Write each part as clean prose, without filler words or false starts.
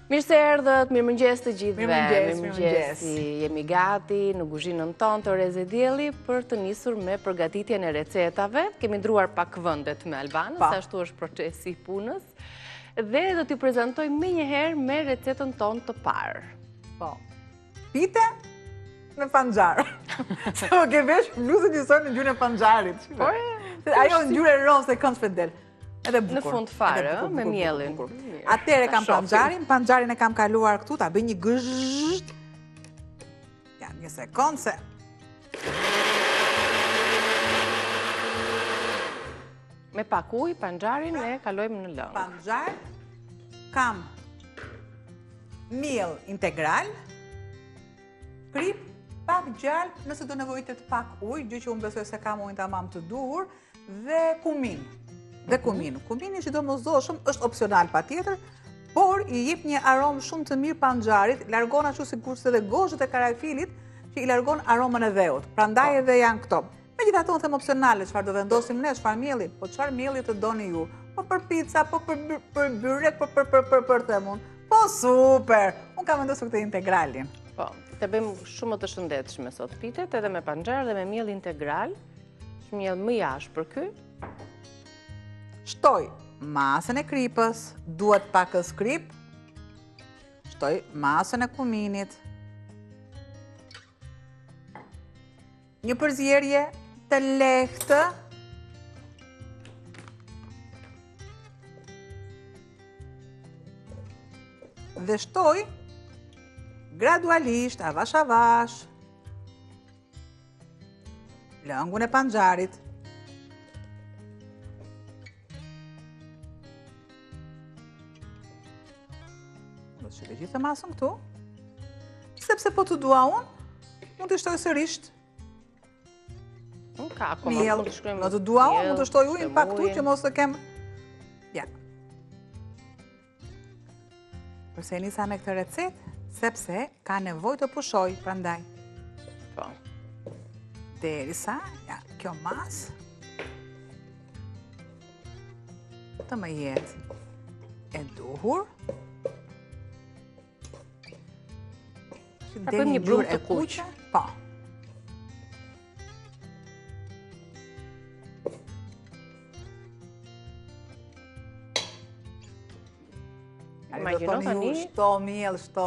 Mirë se erdhët, mirë mëngjes të gjithëve. Mirëmëngjes. Jemi gati në kuzhinën tonë të Oreze Dielli për të nisur me përgatitjen e recetave. Kemi ndruar pak vendet me Albanën, se ashtu është procesi i punës. Dhe do t'ju prezantoj më njëherë me recetën tonë të parë. Po. Pite me panxar. Se më ke vesh bluzën njësoj në ngjyrën e panxarit. Ajo në ngjyrë roze e kënd fedel. Edhe bukur. Në fund fare, me mielin. Atëherë kam panxarin e kam kaluar këtu, ta bëj një gëzhht. Ja, një sekond se... Me pak ujë, panxarin e kalojmë në lëng. Panxar, kam miell integral, krip, pak gjallë, nëse do nevojitet pak ujë, gjë që unë besoj se kam ujin tamam të duhur, dhe kumin. Kumini që do mosdoshëm është opsional patjetër, por i jep një aromë shumë të mirë panxarit, largon ashtu sigurisht edhe gozhët e karafilit që i largon aromën e dheut. Prandaj edhe janë këto. Megjithatë unë them opsionale, çfarë do vendosim ne, çfarë mielli, po çfarë mielli të doni ju? Po për pica, po për byrek, po për themun. Po super. Unë kam vendosur këtë integralin. Po, të bëjmë shumë të shëndetshme sot pitet, edhe me panxar dhe me miell integral. Miell më i ashpër ky. Shtoj masën e kripës, duhet pakës krip, shtoj masën e kuminit, një përzierje të lehtë, dhe shtoj gradualisht, avash avash, lëngun e panxarit. Që dhe gjithë masën këtu, sepse po të dua unë, mund të shtoj sërisht miell, në të dua unë, mund të shtoj ujin pak këtu që mos të kem... Ja. Përse nisa me këtë recet, sepse ka nevojë të pushoj, prandaj. Po. Derisa, ja, kjo masë, të më jetë e duhur, Ta bëjmë një brumë të kuqe. Po. Imagjino tani, shto miell, shto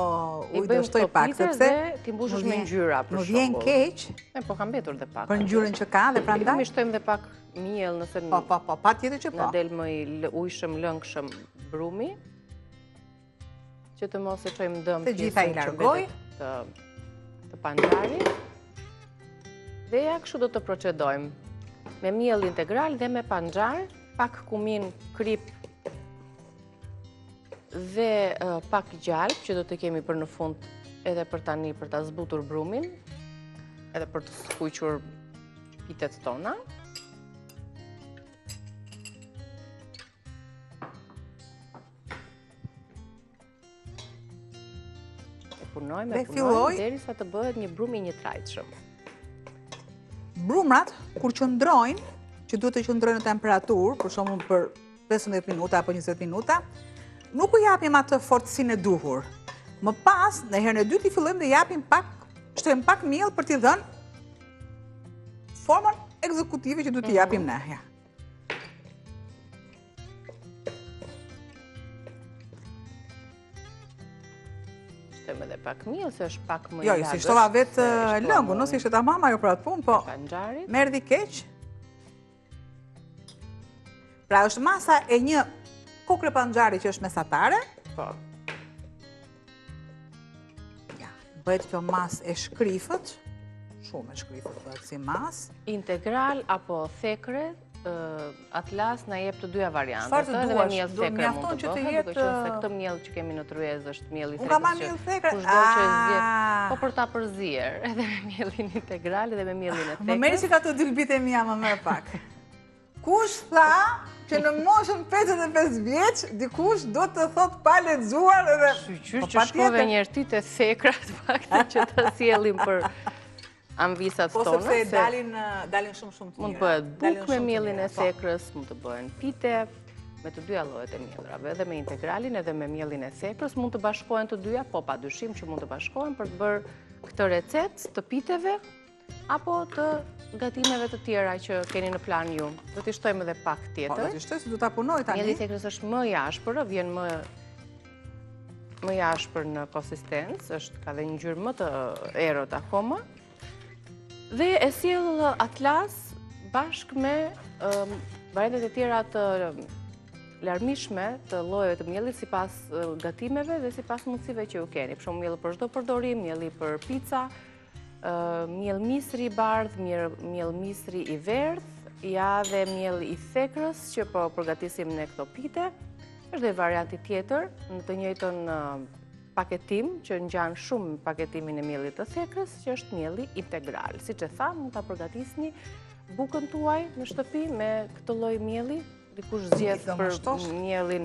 ujë, do shtoj pak, sepse ti mbushesh me ngjyra për shembull. Më vjen keq. Po ka mbetur dhe pak. Për ngjyrën që ka dhe prandaj. Mi shtojmë dhe pak miell nëse Po, patjetër që po. Na del më i ujshëm, lëngshëm brumi. Që të mos e çojmë dëm. Të gjitha i largoj të panxarit. Dhe ja kështu do të procedojmë me miell integral dhe me panxar, pak kumin, krip dhe pak gjalp që do të kemi për në fund edhe për tani për ta zbutur brumin, edhe për të skuqur pitet tona. Punojmë derisa të bëhet një brum i njëtrajtshëm. Brumrat, kur qëndrojnë, që duhet të qëndrojnë në temperaturë, për shembull për 15 minuta apo 20 minuta, nuk u japim atë fortësinë e duhur. Më pas, në herën e dytë i fillojmë dhe japim shtojmë pak miell për t'i dhënë formën ekzekutive që duhet t'i japim ne. Ja. Edhe pak miell, se është pak më i lagës. Jo, si shtova vetë lëngun, nëse ishte tamam ajo për atë punë, po merdi keq. Pra është masa e një kokre panxari që është mesatare. Po. Ja, bëhet kjo masë e shkrifët, shumë e shkrifët bëhet si masë. Integral apo thekre, Atlas na jep të dyja variantet. Çfarë të duash? Do mjafton që të jetë se këtë miell që kemi në tryezë është mielli thekër. Unë kam miell thekër. Po për ta përzier, edhe me miellin integral dhe me miellin e thekër. Më merri si ka të dy bitë mia më merr pak. Kush tha që në moshën 55 vjeç dikush do të thotë pa lexuar edhe qysh që shkove një herë ti te thekra të paktën që ta sjellim për anvisat tona. Po sepse dalin shumë të mira. Mund të bëhet bukë me miellin e thekrës, mund të bëhen pite, me të dyja llojet e mielrave, edhe me integralin edhe me mielin e thekrës, mund të bashkohen të dyja, po padyshim që mund të bashkohen për të bërë këtë recetë të piteve apo të gatimeve të tjera që keni në plan ju. Do t'i shtojmë edhe pak tjetër. Po, do t'i shtoj se do t'a punoj tani. Mieli i thekrës është më i ashpër, vjen më i ashpër në konsistencë, ka dhe një ngjyrë më të errët akoma. Dhe e sjell atlas bashkë me variantet e tjera të larmishme të llojeve të miellit sipas gatimeve dhe sipas mundësive që ju keni. Për shembull, mielli për çdo përdorim, mielli për pica, miell misri i bardh, miell misri i verdh, ja dhe miell i thekrës që po përgatisim në këto pite. Është dhe varianti tjetër në të njëjtën paketim që ngjan shumë paketimin e miellit të thekrës, që është mielli integral. Siç e tham, mund ta përgatisni bukën tuaj në shtëpi me këtë lloj mielli, dikush zgjedh për mielin.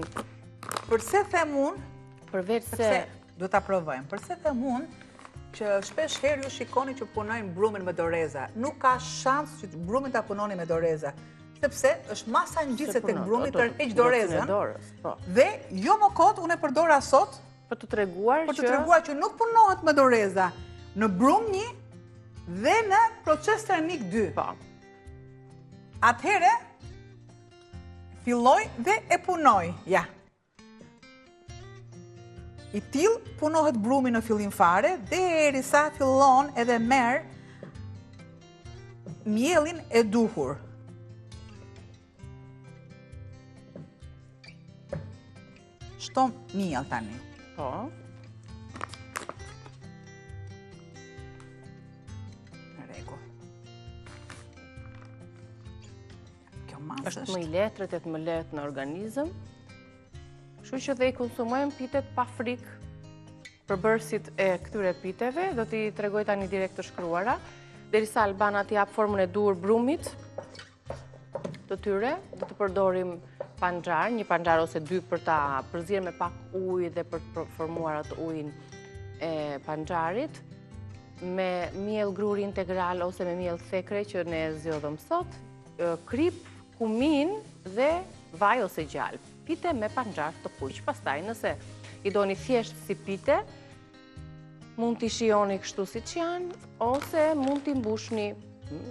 Përse them unë? Përveç se do ta provojmë. Përse them unë që shpesh herë ju shikoni që punojnë brumin me doreza. Nuk ka shans që brumin ta punoni me doreza, sepse është masa ngjitse tek brumi tërheq dorezën. Dhe jo më kot unë e përdora sot për të treguar që nuk punohet me doreza në brum 1 dhe në proces termik 2. Po. Atëhere filloj dhe e punoj. Ja. I till punohet brumi në fillim fare, derisa fillon edhe merr mielin e duhur. Shton miell tani. Po. Në rregull. Kjo masë është më i lehtë, rritet më lehtë në organizëm. Kështu që dhe i konsumojmë pitet pa frikë. Përbërësit e këtyre piteve do t'i tregoj tani direkt të shkruara. Derisa Albana t'i jap formën e duhur brumit të tyre, do të përdorim panxhar, një panxhar ose dy për ta përzier me pak ujë dhe për të formuar atë ujin e panxharit, me miell gruri integral ose me miell thekre që ne zgjodhëm sot, krip, kumin dhe vaj ose gjalp. Pite me panxhar të kuq. Pastaj nëse i doni thjesht si pite, mund t'i shijoni kështu siç janë, ose mund t'i mbushni,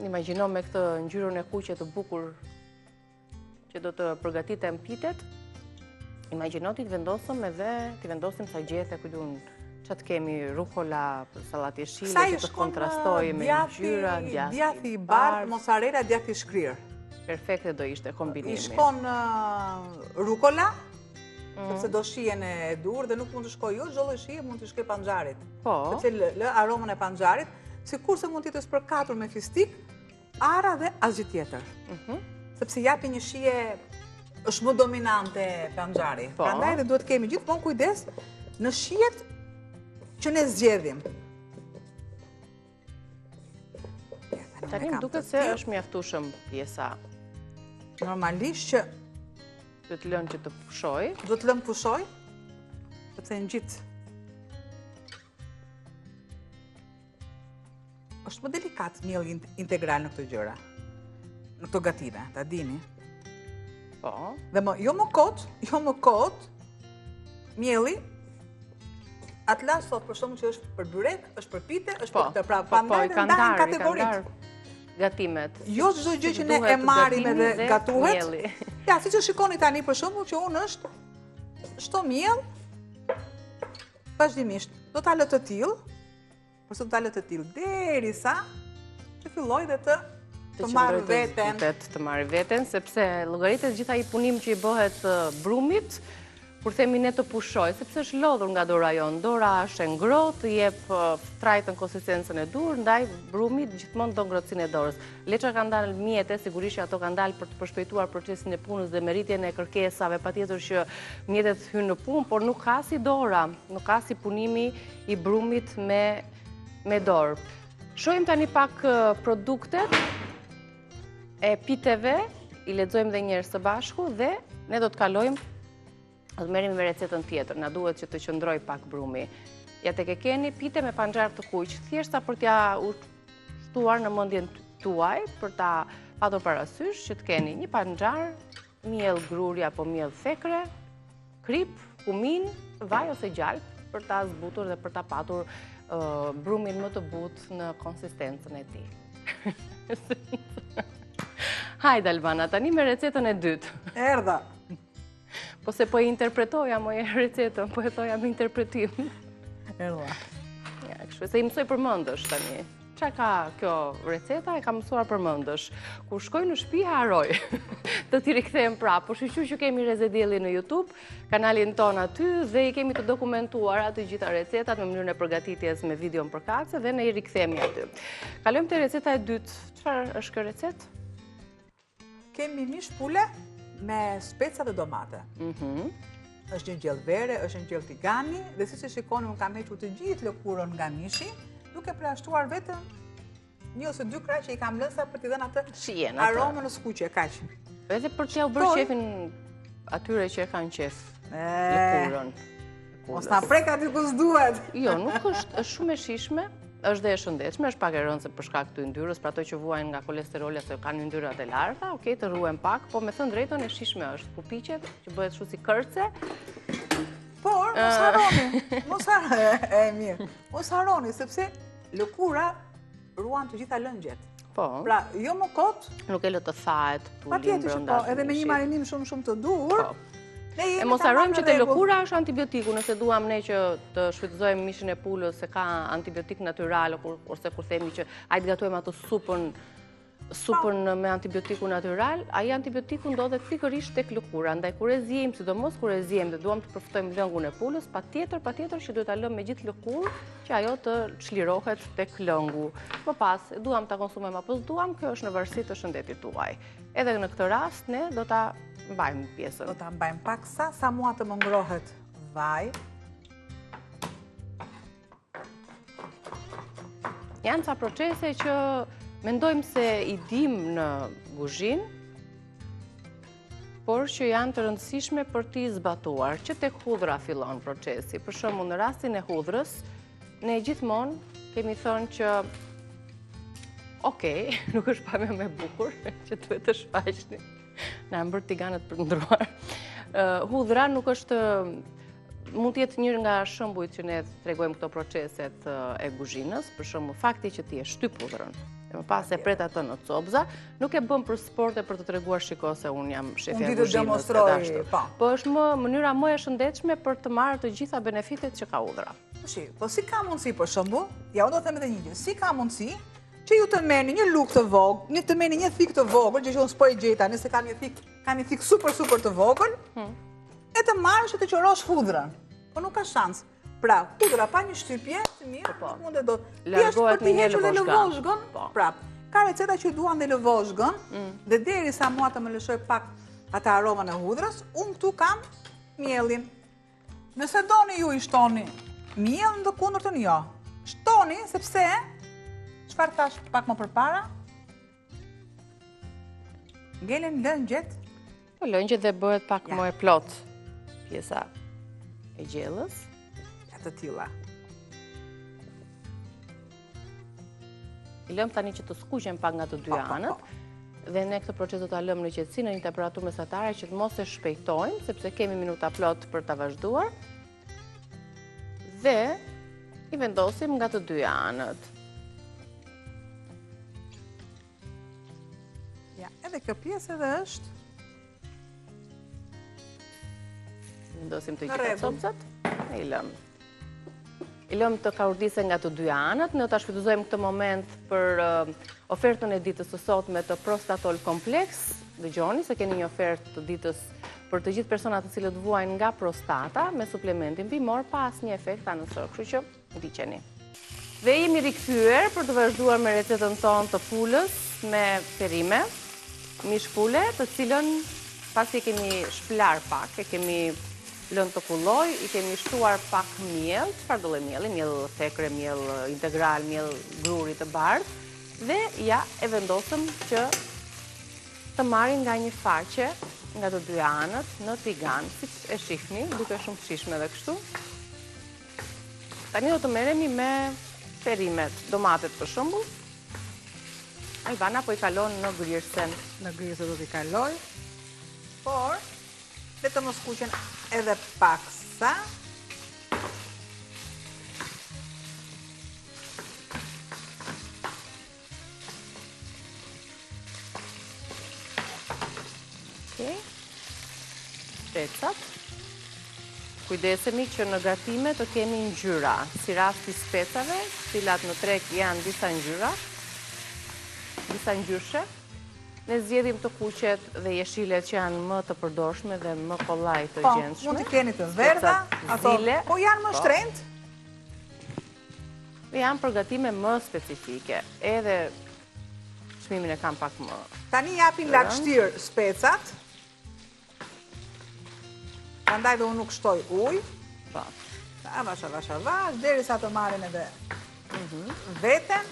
imagjino me këtë ngjyrën e kuqe të bukur që do të përgatitem pitet, imagjino t'i vendosim sa gjethe kujtun çat kemi rukola, sallatë jeshile që të kontrastojë me ngjyra, djathi i bardhë, mozzarella, djathi i shkrir. Perfekte do ishte kombinimi. I shkon rukola, sepse do shijen e dur dhe nuk mund të shkoj jo çdo lloj shije, mund të shkoj panxharit. Po. Sepse lë aromën e panxharit, sikurse mund të jetë spërkatur me fistik, ara dhe asgjë tjetër. Sepse japi një shije është më dominante panxhari. Prandaj dhe duhet kemi gjithmonë kujdes në shijet që ne zgjedhim. Tani më duket se është mjaftueshëm pjesa. Normalisht që do të lënë që të pushoj. Do të lëm pushoj, sepse ngjit. Është më delikat mielli integral në këto gjëra. Në këto gatime, ta dini. Po. Dhe jo më kot, mielli atlas sot për shkakun që është për byrek, është për pite, është për këtë, pra prandaj ndahen kategoritë. Gatimet. Jo çdo gjë që ne e marrim edhe gatuhet. Ja, siç e shikoni tani për shembull që unë shto miell vazhdimisht. Do ta lë të tillë, përse do ta lë të tillë derisa të filloj dhe të marrë veten. Të marrë veten, sepse llogaritet gjitha i punim që i bëhet brumit, kur themi ne të pushoj, sepse është lodhur nga dora jon. Dora është e ngrohtë, jep trajtën konsistencën e dur, ndaj brumi gjithmonë do ngrohtësinë e dorës. Leça kanë dalë mjete, sigurisht ato kanë dalë për të përshpejtuar procesin e punës dhe meritjen e kërkesave, patjetër që mjetet hynë në punë, por nuk ka si dora, nuk ka si punimi i brumit me dorë. Shohim tani pak produktet e piteve, i lexojmë dhe një herë së bashku dhe ne do të kalojmë. Do merrem me recetën tjetër, na duhet që të qëndroj pak brumi. Ja tek e keni pite me panxhar të kuq, thjeshta për t'ja shtuar në mendjen tuaj, për ta patur parasysh që të keni një panxhar miell gruri apo miell thekre, krip, kumin, vaj ose gjalp për ta zbutur dhe për ta patur brumin më të butë në konsistencën e tij. Hajde Albana, tani me recetën e dytë. Erdha. Po se po e interpretoja moje recetën, po e thoja me interpretim. Erdha. Ja, kështu se i mësoj përmendësh tani. Qa ka kjo receta, e ka mësuar përmendësh. Kur shkoj në shtëpi haroj të t'i rikthehem prapë. Po shqyqy që kemi Rezedielli në YouTube, kanalin ton aty, dhe i kemi të dokumentuar aty gjitha recetat me mënyrën e përgatitjes me videon përkatëse dhe ne i rikthehemi aty. Kalojmë te receta e dytë. Çfarë është kjo recetë? Kemi mish pule me speca dhe domate. Është një gjellë vere, është një gjellë tigani, dhe si që shikoni unë kam hequr të gjithë lëkurën nga mishi, duke preashtuar vetëm 1 ose 2 krah që i kam lënë sa për t'i dhënë atë aromën në skuqe, kaq. Edhe për t'ja u bërë shefin atyre që e kanë qef lëkurën. Mos na prek aty ku s'duhet. Jo, nuk është shumë e shishme, është dhe e shëndetshme, është pak e rëndë se për shkak të yndyrës, për ato që vuajnë nga kolesteroli ose kanë yndyrat e larta, okej, të ruhen pak, po me thënë drejtën e shishme është, kur piqet, që bëhet kështu si kërce. Por, mos harroni, mos harroni, sepse lëkura ruan të gjitha lëngjet. Po. Pra, jo më kot. Nuk e lë të thahet, patjetër që po, edhe me një marinim shumë të dur. E mos harrojmë që te lëkura është antibiotiku, nëse duam ne që të shfrytëzojmë mishin e pulës se ka antibiotik natyral, ose kur themi që hajde gatojmë ato supën me antibiotiku natyral, ai antibiotiku ndodhet pikërisht tek lëkura. Ndaj kur e zjejmë, sidomos kur e zjejmë dhe duam të përftojmë lëngun e pulës, patjetër që duhet ta lëmë me gjithë lëkurë që ajo të çlirohet tek lëngu. Më pas, duam ta konsumojmë apo s'duam, kjo është në varësi të shëndetit tuaj. Edhe në këtë rast ne do ta mbajmë pjesën. Do ta mbajmë pak sa mua të më ngrohet vaj. Janë ca procese që mendojmë se i dim në kuzhinë, por që janë të rëndësishme për t'i zbatuar, që tek hudhra fillon procesi. Për shembull, në rastin e hudhrës, ne gjithmonë kemi thënë që okej, nuk është pamja me bukur, që duhet të shfaqni. Na e bërë tiganët për ndruar. Hudhra nuk është, mund t'jetë një nga shembujt që ne tregojmë këto proceset e kuzhinës, për shembull fakti që ti e shtyp hudhrën, e më pas e pret atë në copza, nuk e bën për sport e për të treguar shiko se unë jam shefja e kuzhinës. Po është mënyra më e shëndetshme për të marrë të gjitha benefitet që ka hudhra. Po si ka mundësi për shembull, ja unë do të them edhe një gjë, si ka mundësi që ju të merrni një lugë të vogël, të merrni një thik të vogël, që unë s'po e gjeta, nëse kam një thik super të vogël, e të marrësh e të qorosh hudhrën. Po nuk ka shans. Pra, hudhra pa një shtypje të mirë, nuk mund e do. Largohet me një lëvozhgën. Prap, ka receta që duan dhe lëvozhgën, dhe derisa mua të më lëshoj pak atë aromën e hudhrës, unë këtu kam miellin. Nëse doni ju i shtoni miell, në të kundërtën jo. Shtoni sepse çfarë thash pak më përpara? Ngelen lëngjet. Po lëngjet dhe bëhet pak më e plot pjesa e gjellës. Ja të tilla. I lëm tani që të skuqen pak nga të dy anët. Dhe ne këtë proces do ta lëmë në qetësi në një temperaturë mesatare që të mos e shpejtojmë, sepse kemi minuta plot për ta vazhduar. Dhe i vendosim nga të dy anët. Edhe kjo pjesë edhe është. Vendosim të gjitha copsat e i lëm. I lëm të kaurdise nga të dy anët. Ne do ta shfrytëzojmë këtë moment për ofertën e ditës së sotme të Prostatol Kompleks. Dëgjoni se keni një ofertë të ditës për të gjithë personat të cilët vuajnë nga prostata me suplementin bimor pa asnjë efekt anësor, kështu që ndiqeni. Dhe jemi rikthyer për të vazhduar me recetën tonë të pulës me perime. Mish pule, të cilën pasi kemi shplar pak, e kemi lënë të kulloj, i kemi shtuar pak miell, çfarë do lloj mielli, miell thekre, miell integral, miell gruri të bardhë, dhe ja e vendosëm që të marrin nga një faqe nga të dy anët në tigan, siç e shihni, duke shumë të shishme edhe kështu. Tani do të merremi me perimet, domatet për shembull. Albana po i kalon në gryersen. Në gryersen do t'i kaloj. por le të mos kuqen edhe paksa. Specat. Kujdesemi që në gatime të kemi ngjyra, si rasti specave, cilat në treg janë disa ngjyra, disa ngjyshe. Ne zgjedhim të kuqet dhe jeshilet që janë më të përdorshme dhe më kollaj të gjendshme. Mund të keni të verdha, ato po janë më shtrenjtë. Janë përgatime më specifike, edhe çmimin e kam pak më. Tani japin laçtir specat. Prandaj dhe unë nuk shtoj ujë. Avash, derisa të marrin edhe veten.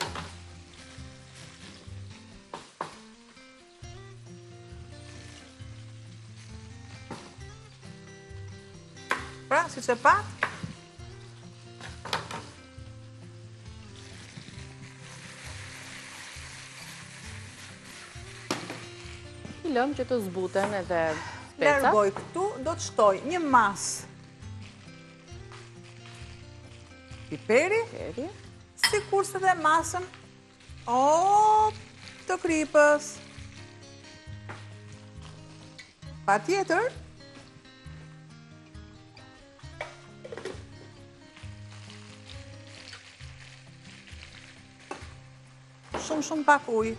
Pra, siç e pat. I lëm që të zbuten edhe Largoj këtu, do të shtoj një mas piperi, sikurse dhe masën të kripës. Patjetër, shumë pak ujë.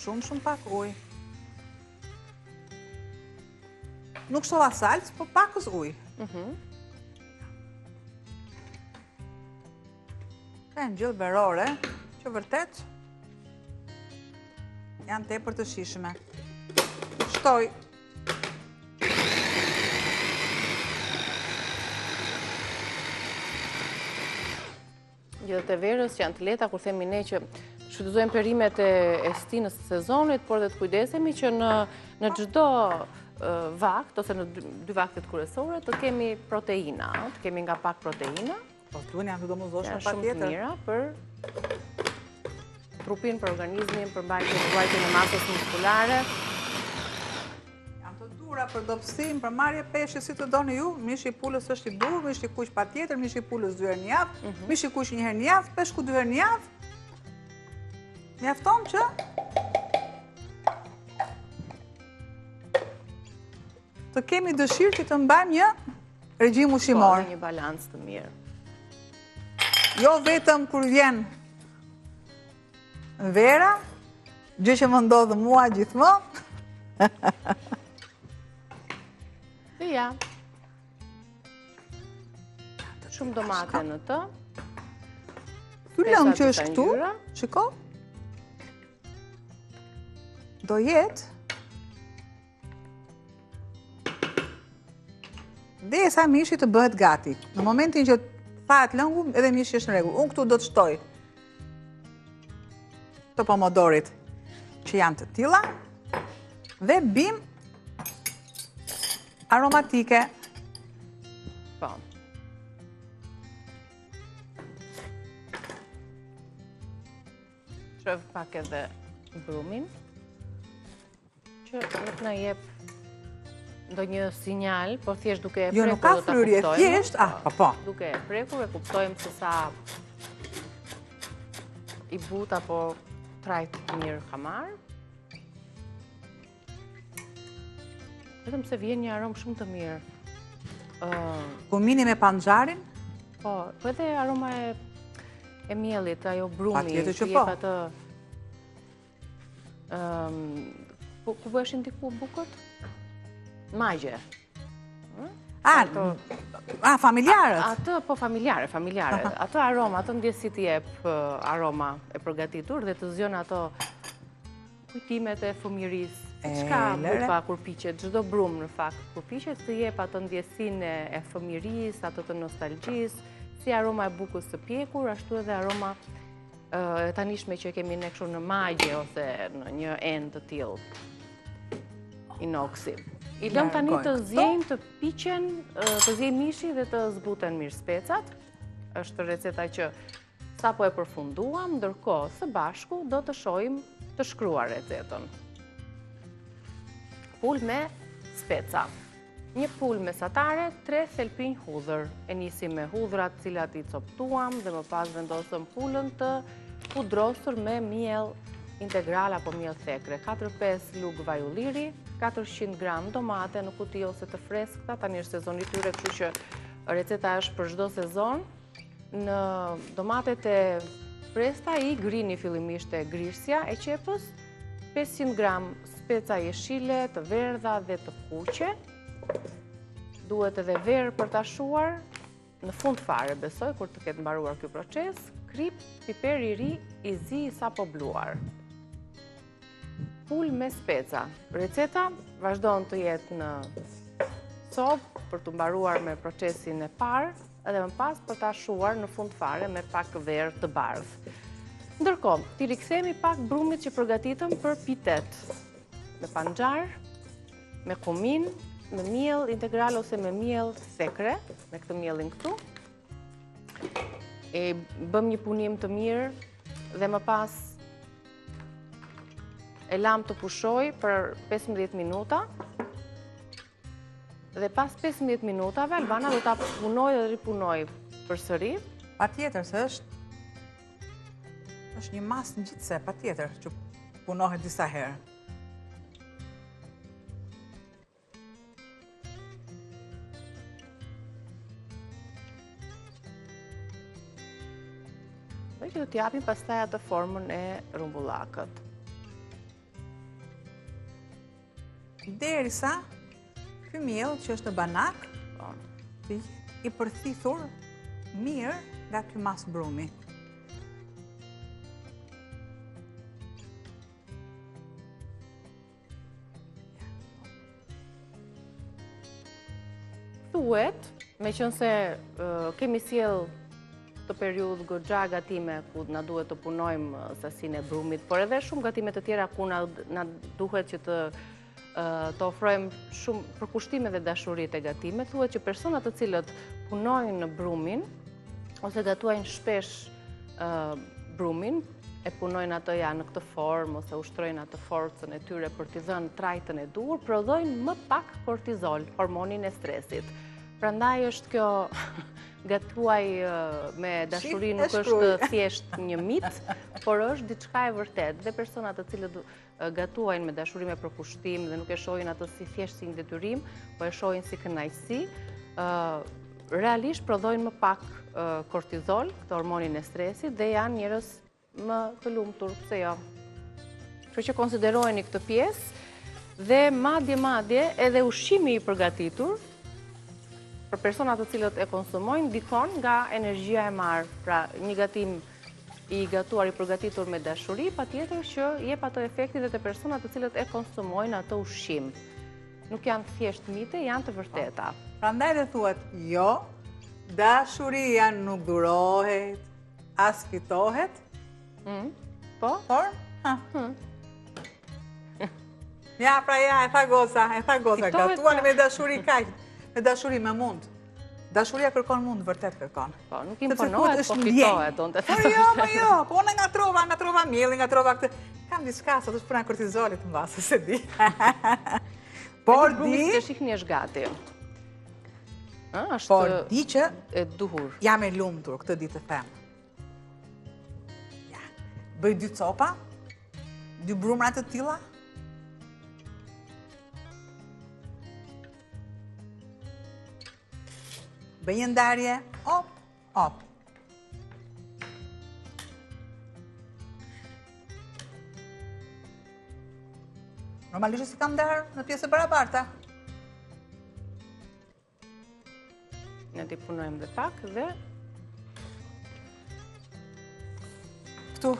Shumë pak ujë. Nuk shtova salcë, po pakës ujë. Ka ngjyrë berore, që vërtet janë tepër të shijshme. Shtoj. Gjërat e verës që janë të lehta kur themi ne që shfrytëzojmë perimet e stinës së sezonit, por dhe të kujdesemi që në çdo vakt, ose në dy vaktet kryesore, të kemi proteina, të kemi nga pak proteina. Po, tuan janë të domosdoshme patjetër. Janë shumë të mira për trupin, për organizmin, për ruajtjen e masës muskulare. Janë të dura për dobësim, për marrje peshë, si të doni ju. Mishi i pulës është i dur, mishi i kuq patjetër, mishi i pulës 2 herë në javë, mishi i kuq 1 herë në javë, peshku 2 herë në javë. Mjafton që të kemi dëshirë që të mbajmë një regjim ushqimor. Një balancë të mirë. Jo vetëm kur vjen vera, gjë që më ndodhë mua gjithmonë. Dhe ja. Shumë domate në të. Ky lëng që është këtu, shiko. Do jetë dhe sa mishi të bëhet gati. Në momentin që thahet lëngu, edhe mishi është në rregull. Unë këtu do të shtoj të pomodorit që janë të tilla dhe bim aromatike. Po. Shëv pak edhe brumin, që nuk na jep ndonjë sinjal, por thjesht duke e prekur jo, nuk ka fryrje, thjesht, po. Duke e prekur e kuptojmë se sa i but apo trajt mirë ka marrë. Vetëm se vjen një aromë shumë të mirë. Kumini me panxarin? Po edhe aroma e miellit, ajo brumi. Patjetër që po. Ku vëshin diku bukët? Magje. Familjarët? Atë, po familjare. Atë aroma, atë ndjesit jep aroma e përgatitur dhe të zjon ato kujtimet e fëmijërisë. Çka buka kur piqet, çdo brum në fakt kur piqet të jep atë ndjesin e fëmijërisë, atë të nostalgjisë, si aroma e bukës së pjekur, ashtu edhe aroma e tanishme që kemi ne kështu në magje ose në një enë të tillë inoksi. I lëm tani të zjejmë, të piqen, të zjejmë mishi dhe të zbuten mirë specat. Është receta që sapo e përfunduam, ndërkohë së bashku do të shohim të shkruar recetën. Pul me speca. Një pul mesatare, 3 thelpinj hudhër. E nisim me hudhrat cilat i coptuam dhe më pas vendosëm pulën të pudrosur me miell integral apo miell thekre. 4-5 lugë vaj ulliri, 400 gram domate në kuti ose të freskëta, tani është sezoni tyre, kështu që receta është për çdo sezon. Në domatet e freskëta i grini fillimisht e grisja e qepës, 500 gram speca jeshile, të verdha dhe të kuqe. Duhet edhe verë për ta shuar, në fund fare besoj, kur të ketë mbaruar ky proces, krip, piper i ri, i zi sapo bluar. Pul me speca. Receta vazhdon të jetë në copë për të mbaruar me procesin e parë, edhe më pas për ta shuar në fund fare me pak verë të bardhë. Ndërkohë, t'i rikthemi pak brumit që përgatitëm për pitet. Me panxar, me kumin, me miell integral ose me miell thekre, me këtë miellin këtu. E bëm një punim të mirë dhe më pas e lam të pushoj për 15 minuta. Dhe pas 15 minutave, Albana do ta punoj dhe ripunoj përsëri. Patjetër se është një masë ngjitse, patjetër që punohet disa herë. Dhe që do t'japim pastaj atë formën e rumbullakët. Derisa ky miell që është në banak i përthithur mirë nga ky mas brumi. Thuhet, meqense kemi sjell të periudhë goxha gatime ku na duhet të punojmë sasinë e brumit, por edhe shumë gatime të tjera ku na duhet që të ofrojmë shumë përkushtime dhe dashuri te gatime. Thuhet që personat të cilët punojnë në brumin ose gatuajnë shpesh brumin, e punojnë ato ja në këtë formë ose ushtrojnë atë forcën e tyre për t'i dhënë trajtën e duhur, prodhojnë më pak kortizol, hormonin e stresit. Prandaj është kjo gatuaj me dashuri nuk është thjesht një mit, por është diçka e vërtet. Dhe personat të cilët gatuajnë me dashuri me përkushtim dhe nuk e shohin atë si thjesht si një detyrim, po e shohin si kënaqësi, realisht prodhojnë më pak kortizol, këtë hormonin e stresit, dhe janë njerëz më të lumtur, pse jo. Kështu që konsiderojeni këtë pjesë dhe madje edhe ushqimi i përgatitur për personat të cilët e konsumojnë ndikon nga energjia e marrë. Pra, një gatim i gatuar i përgatitur me dashuri, patjetër që jep ato efekti dhe te personat të cilët e konsumojnë ato ushqim. Nuk janë thjesht mite, janë të vërteta. Prandaj dhe thuhet, jo, dashuria nuk durohet, as fitohet. Po? Por? Ja, pra ja, e tha goca, gatuan me dashuri kaq. Me dashuri me mund. Dashuria kërkon mund, vërtet kërkon. Po, nuk imponohet, po fitohet. Po jo, po unë nga trova mielli, nga trova këtë. Kam diçka, sot është puna e kortizolit më vase, se di. Por di... Që shihni është gati. Por di që... E duhur. Jam e lumtur, këtë di të them. Bëj 2 copa, 2 brumra të tilla. Bëj një ndarje, op. Normalisht si kam ndarë në pjesë barabarta. Ne t'i punojmë dhe pak dhe... Këtu.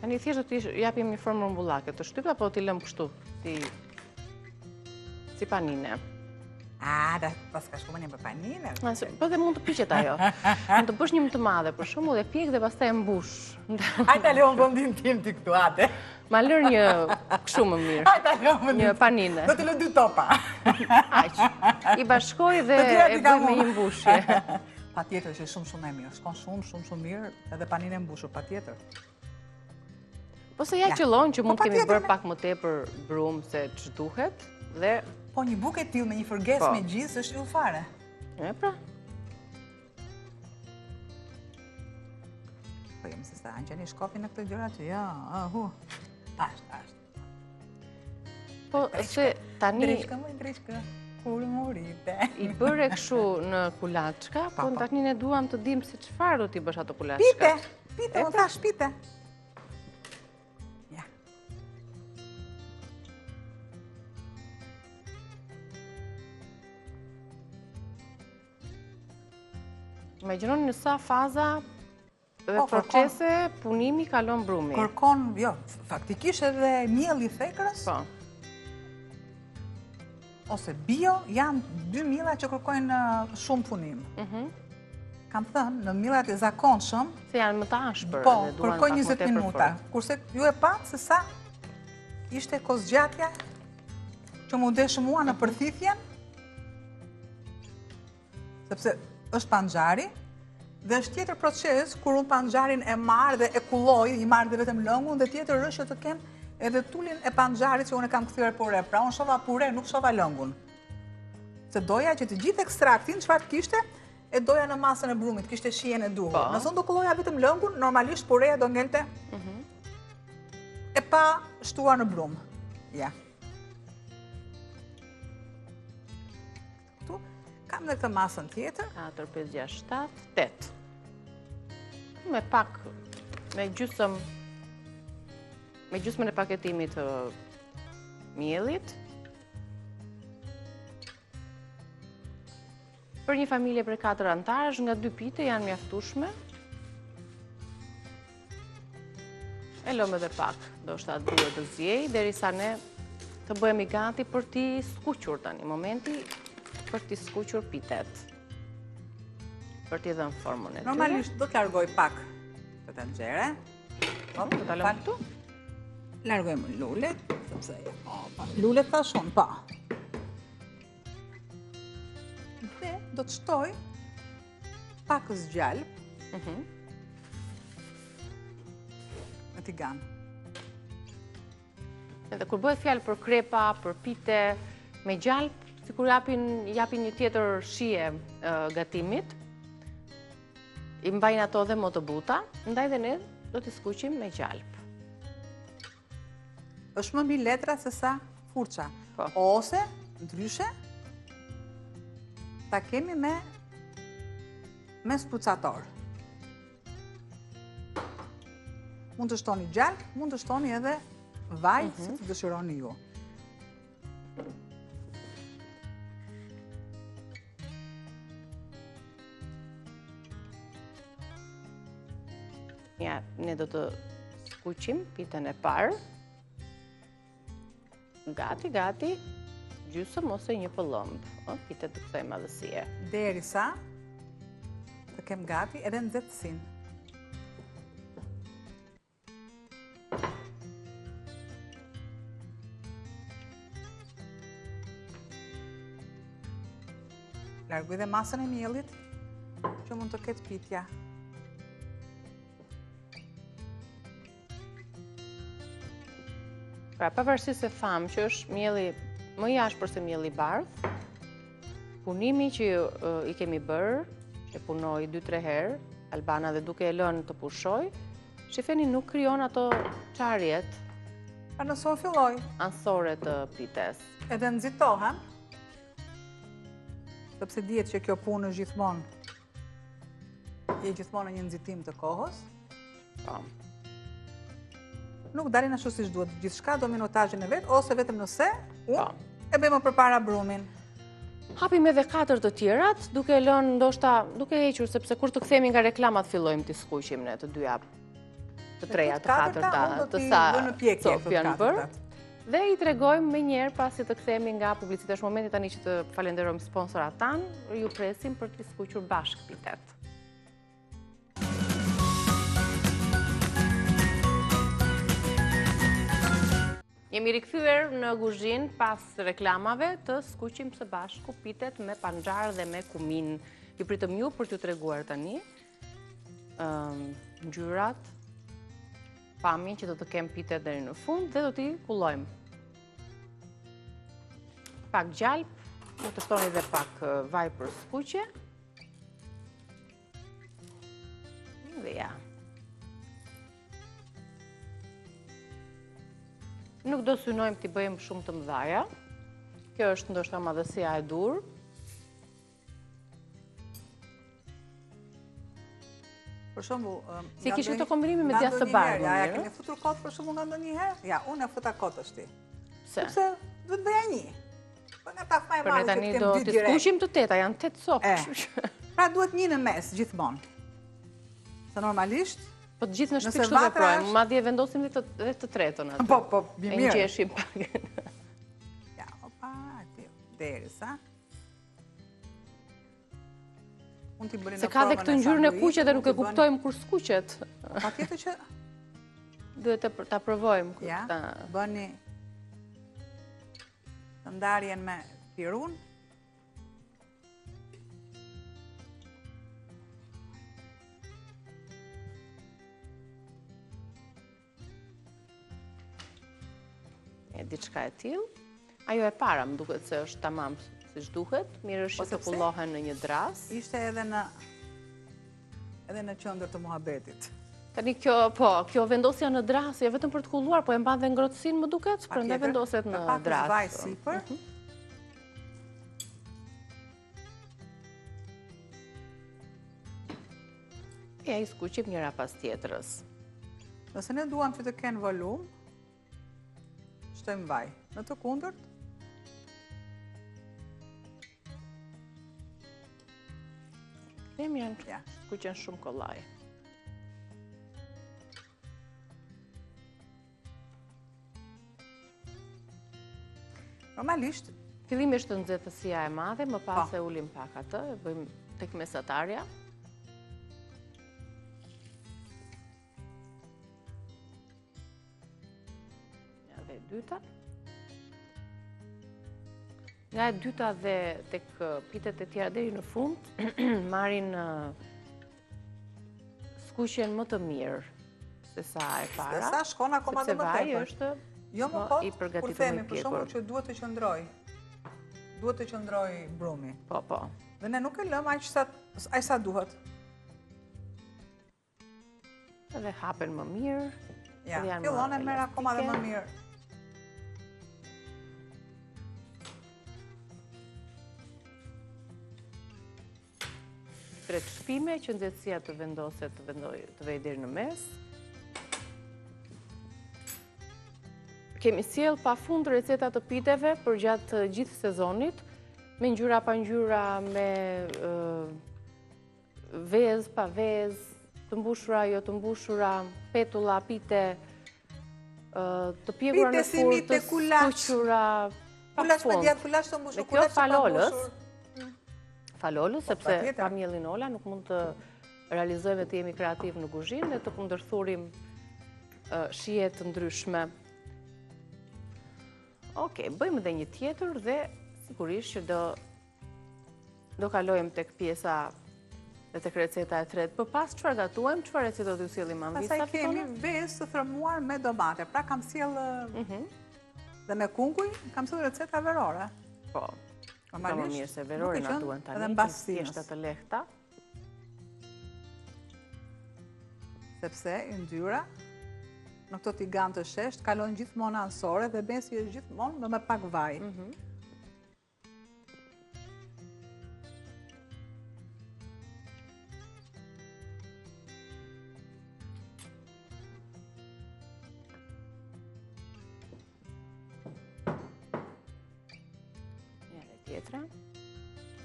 Tani thjesht do t'i japim një formë rumbullake të shtypë, apo t'i lëm kështu, si panine. Da pas ka shku më një për panine. Po dhe mund të piqet ajo. Mund të bësh një më të madhe, për shumë, dhe pjek dhe pastaj e mbush. Hajta leon vendin tim ti këtu, ate. Ma lër një kështu më mirë. Hajta leon vendin. Një panine. Do të lë 2 topa. Aq. I bashkoj dhe e bëj me një mbushje. Patjetër që shumë e mirë. Shkon shumë mirë edhe panine mbushur, patjetër. Po se ja qëllon që mund kemi bërë pak më tepër brumë se që duhet dhe... Po një bukë e tillë me një fërges me gjithë është ju fare. E pra. Po jemi se sa, në që një shkopin në këtë gjëra që ja, ashtë. Po se tani... Drishkë, kur morite. I bërë kështu në kulaçka, po tani ne duam të dim se çfarë do t'i bësh ato kulaçka. Pite, më thash pite. Ja. Imagjinoni në sa faza dhe procese punimi kalon brumi. Kërkon, jo, faktikisht edhe mielli i thekrës. Po. Ose bio, janë 2 milla që kërkojnë shumë punim. Kam thënë, në millat e zakonshëm... Se janë më të ashpër. Po, kërkojnë 20 minuta. Kurse ju e patë se sa ishte kozgjatja që mu deshë mua në përthithjen, sepse është panxhari, dhe është tjetër proces, kur unë panxharin e marrë dhe e kulloj, i marrë dhe vetëm lëngun, dhe tjetër është që të kem edhe tullin e panxharit që unë e kam këthyre pure. Pra unë shova pure, nuk shova lëngun. Se doja që të gjithë ekstraktin, çfarë kishte, e doja në masën e brumit, kishte shijen e duhur. Nëse unë do kulloja vetëm lëngun, normalisht pureja do ngelte e pa shtuar në brum. Ja. Këtu kam dhe këtë masën tjetër. 4, 5, 6, 7, 8. Me pak, me gjysmën e paketimit të miellit. Për një familje për 4 antarësh, nga 2 pite janë mjaftueshme. E lëmë edhe pak, do shta duhet të zjej, derisa ne të bëhemi gati për t'i skuqur tani. Momenti për t'i skuqur pitet. Për t'i dhënë formën e tyre. Normalisht do t'largoj pak të tenxhere. Do t'a lëmë këtu? Largojmë lullet, sepse lullet tha shumë, pa. Dhe do të shtoj pak zgjalp në tigan. Edhe kur bëhet fjalë për krepa, për pite, me gjalp, sikur japin një tjetër shije gatimit, i mbajnë ato dhe më të buta, ndaj dhe ne do t'i skuqim me gjalp. Është më mbi letra se sa furça. Ose, ndryshe, ta kemi me sprucator. Mund të shtoni gjalp, mund të shtoni edhe vaj, si të dëshironi ju. Ja, ne do të skuqim pitën e parë. Gati, gjysëm ose një pëllëmb. Pitet të kësoj madhësie. Derisa të kem gati edhe nxehtësinë. Largoj dhe masën e miellit që mund të ketë pitja. Pra, pavarësisht se thamë që është mielli më i ashpër se mielli i bardhë, punimi që i kemi bërë, që punoj 2-3 herë, Albana dhe duke e lënë të pushoj, shifeni nuk krijon ato çarjet. Pa nëse unë filloj Anësore të pites. Edhe nxitohem, sepse dihet që kjo punë është gjithmonë në një nxitim të kohës. Po. Nuk dalin ashtu siç duhet, gjithçka do minutazhin e vet, ose vetëm nëse unë e bëj më përpara brumin. Hapim edhe 4 të tjerat, duke lënë ndoshta, duke hequr, sepse kur të kthehemi nga reklamat fillojmë t'i skuqim ne të dyja, të treja, të katërta, të sa copë janë bërë. Dhe i tregojmë më njëherë pasi të kthehemi nga publiciteti. Është momenti tani që të falenderojmë sponsorat tanë, ju presim për t'i skuqur bashkë pitet. Jemi rikthyer në kuzhinë pas reklamave të skuqim së bashku pitet me panxhar dhe me kumin. Ju pritëm ju për t'ju treguar tani ngjyrat pamjen që do të kem pitet deri në fund dhe do t'i kullojmë. Pak gjalp, më të shtoni dhe pak vaj për skuqe. Dhe ja. Nuk do synojmë t'i bëjmë shumë të mëdhaja. Kjo është ndoshta madhësia e dur. Për shembull, si kishim të kombinimi me djathë të bardhë. Ja, keni futur kot për shembull nga ndonjëherë? Ja, unë e futa kot është ti. Pse? Sepse duhet bëja një. Po nga ta faj për ne tani do t'i skuqim të teta, janë 8 sopë. Pra duhet një në mes gjithmonë. Se normalisht po të gjithë në shtëpi kështu veprojmë, madje vendosim dhe të tretën aty. Po, mirë. E ngjeshim pak. Ja, opa, aty derisa. Se ka dhe këtë ngjyrën e kuqe dhe nuk e kuptojmë kur skuqet. Patjetër që duhet ta provojmë. Ja, bëni të ndarjen me pirun. E diçka e tillë. Ajo e para më duket se është tamam siç duhet, mirë është të kullohen në një dras. Ishte edhe në qendër të muhabetit. Tani kjo vendosja në dras, jo vetëm për të kulluar, po e mban dhe ngrohtësinë më duket, prandaj vendoset në dras. Pak vaj sipër. Ja i skuqim njëra pas tjetrës. Nëse ne duam që të kenë volum, shtojmë vaj. Në të kundërt, janë skuqen shumë kollaj. Normalisht, fillimisht të nxehtësia e madhe, më pas e ulim pak atë, e bëjmë tek mesatarja. Ja dhe e dyta. Nga e dyta dhe tek pitet e tjera deri në fund, marrin skuqen më të mirë se sa e para. Se sa shkon akoma dhe më tepër. Sepse vaji është jo më i kot, përgatitur kur themi me për shembull që duhet të qëndroj. Duhet të qëndroj brumi. Po. Dhe ne nuk e lëm aq sa duhet. Edhe hapen më mirë. Ja, fillon e merr akoma dhe më mirë. Tret shpime që nxehtësia të vendoset të vej deri në mes. Kemi sjell pafund receta të piteve për gjatë gjithë sezonit, me ngjyra pa ngjyra, me vezë pa vezë, të mbushura jo të mbushura, petulla, pite, të pjekura në furrë, të skuqura Kulaç me djathë, kulaç të mbushur, kulaç pa mbushur. Falolës, sepse pa mielin ola nuk mund të realizojmë të jemi kreativ në kuzhinë dhe të kundërthurim shije të ndryshme. Okej, bëjmë edhe një tjetër dhe sigurisht që do kalojmë tek pjesa dhe tek receta e tretë. Për pas çfarë gatuajmë, çfarë receta do t'ju sjellim Anvisa? Pastaj kemi vezë të thërmuar me domate. Pra kam sjell dhe me kunguj, kam sjell receta verore. Po. Ka më mirë se verore na duhen tani, thjeshta të lehta. Sepse yndyra në këto tigan të shesht kalon gjithmonë ansore dhe besi është gjithmonë me pak vaj.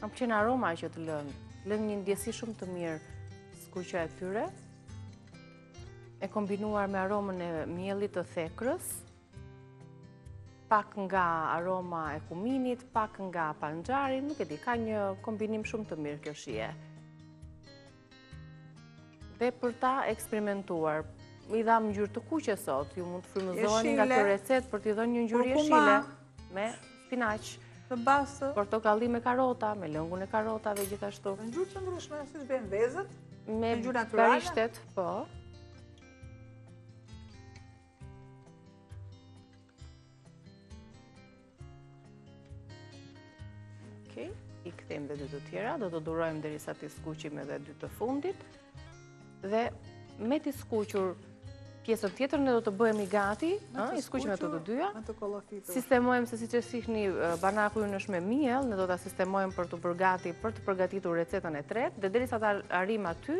Kam qenë aroma që të lënë një ndjesi shumë të mirë skuqja e tyre, e kombinuar me aromën e miellit të thekrës, pak nga aroma e kuminit, pak nga panxhari, nuk e di, ka një kombinim shumë të mirë kjo shije. Dhe për ta eksperimentuar, i dham ngjyrë të kuqe sot, ju mund të frymëzoheni nga kjo recetë për t'i dhënë një ngjyrë jeshile me spinaq. Të bastë. Portokalli me karota, me lëngun e karotave gjithashtu. Me ngjyrë të ndryshme, siç bëjnë vezët, me barishtet, po. them dhe 2 të tjera, do të durojmë derisa t'i skuqim edhe 2 të fundit. Dhe me t'i skuqur pjesën tjetër ne do të bëhemi gati, i skuqim ato të dyja. Sistemojmë se siç e shihni banaku ynë është me miell, ne do ta sistemojmë për të përgatitur recetën e tretë dhe derisa ta arrim aty,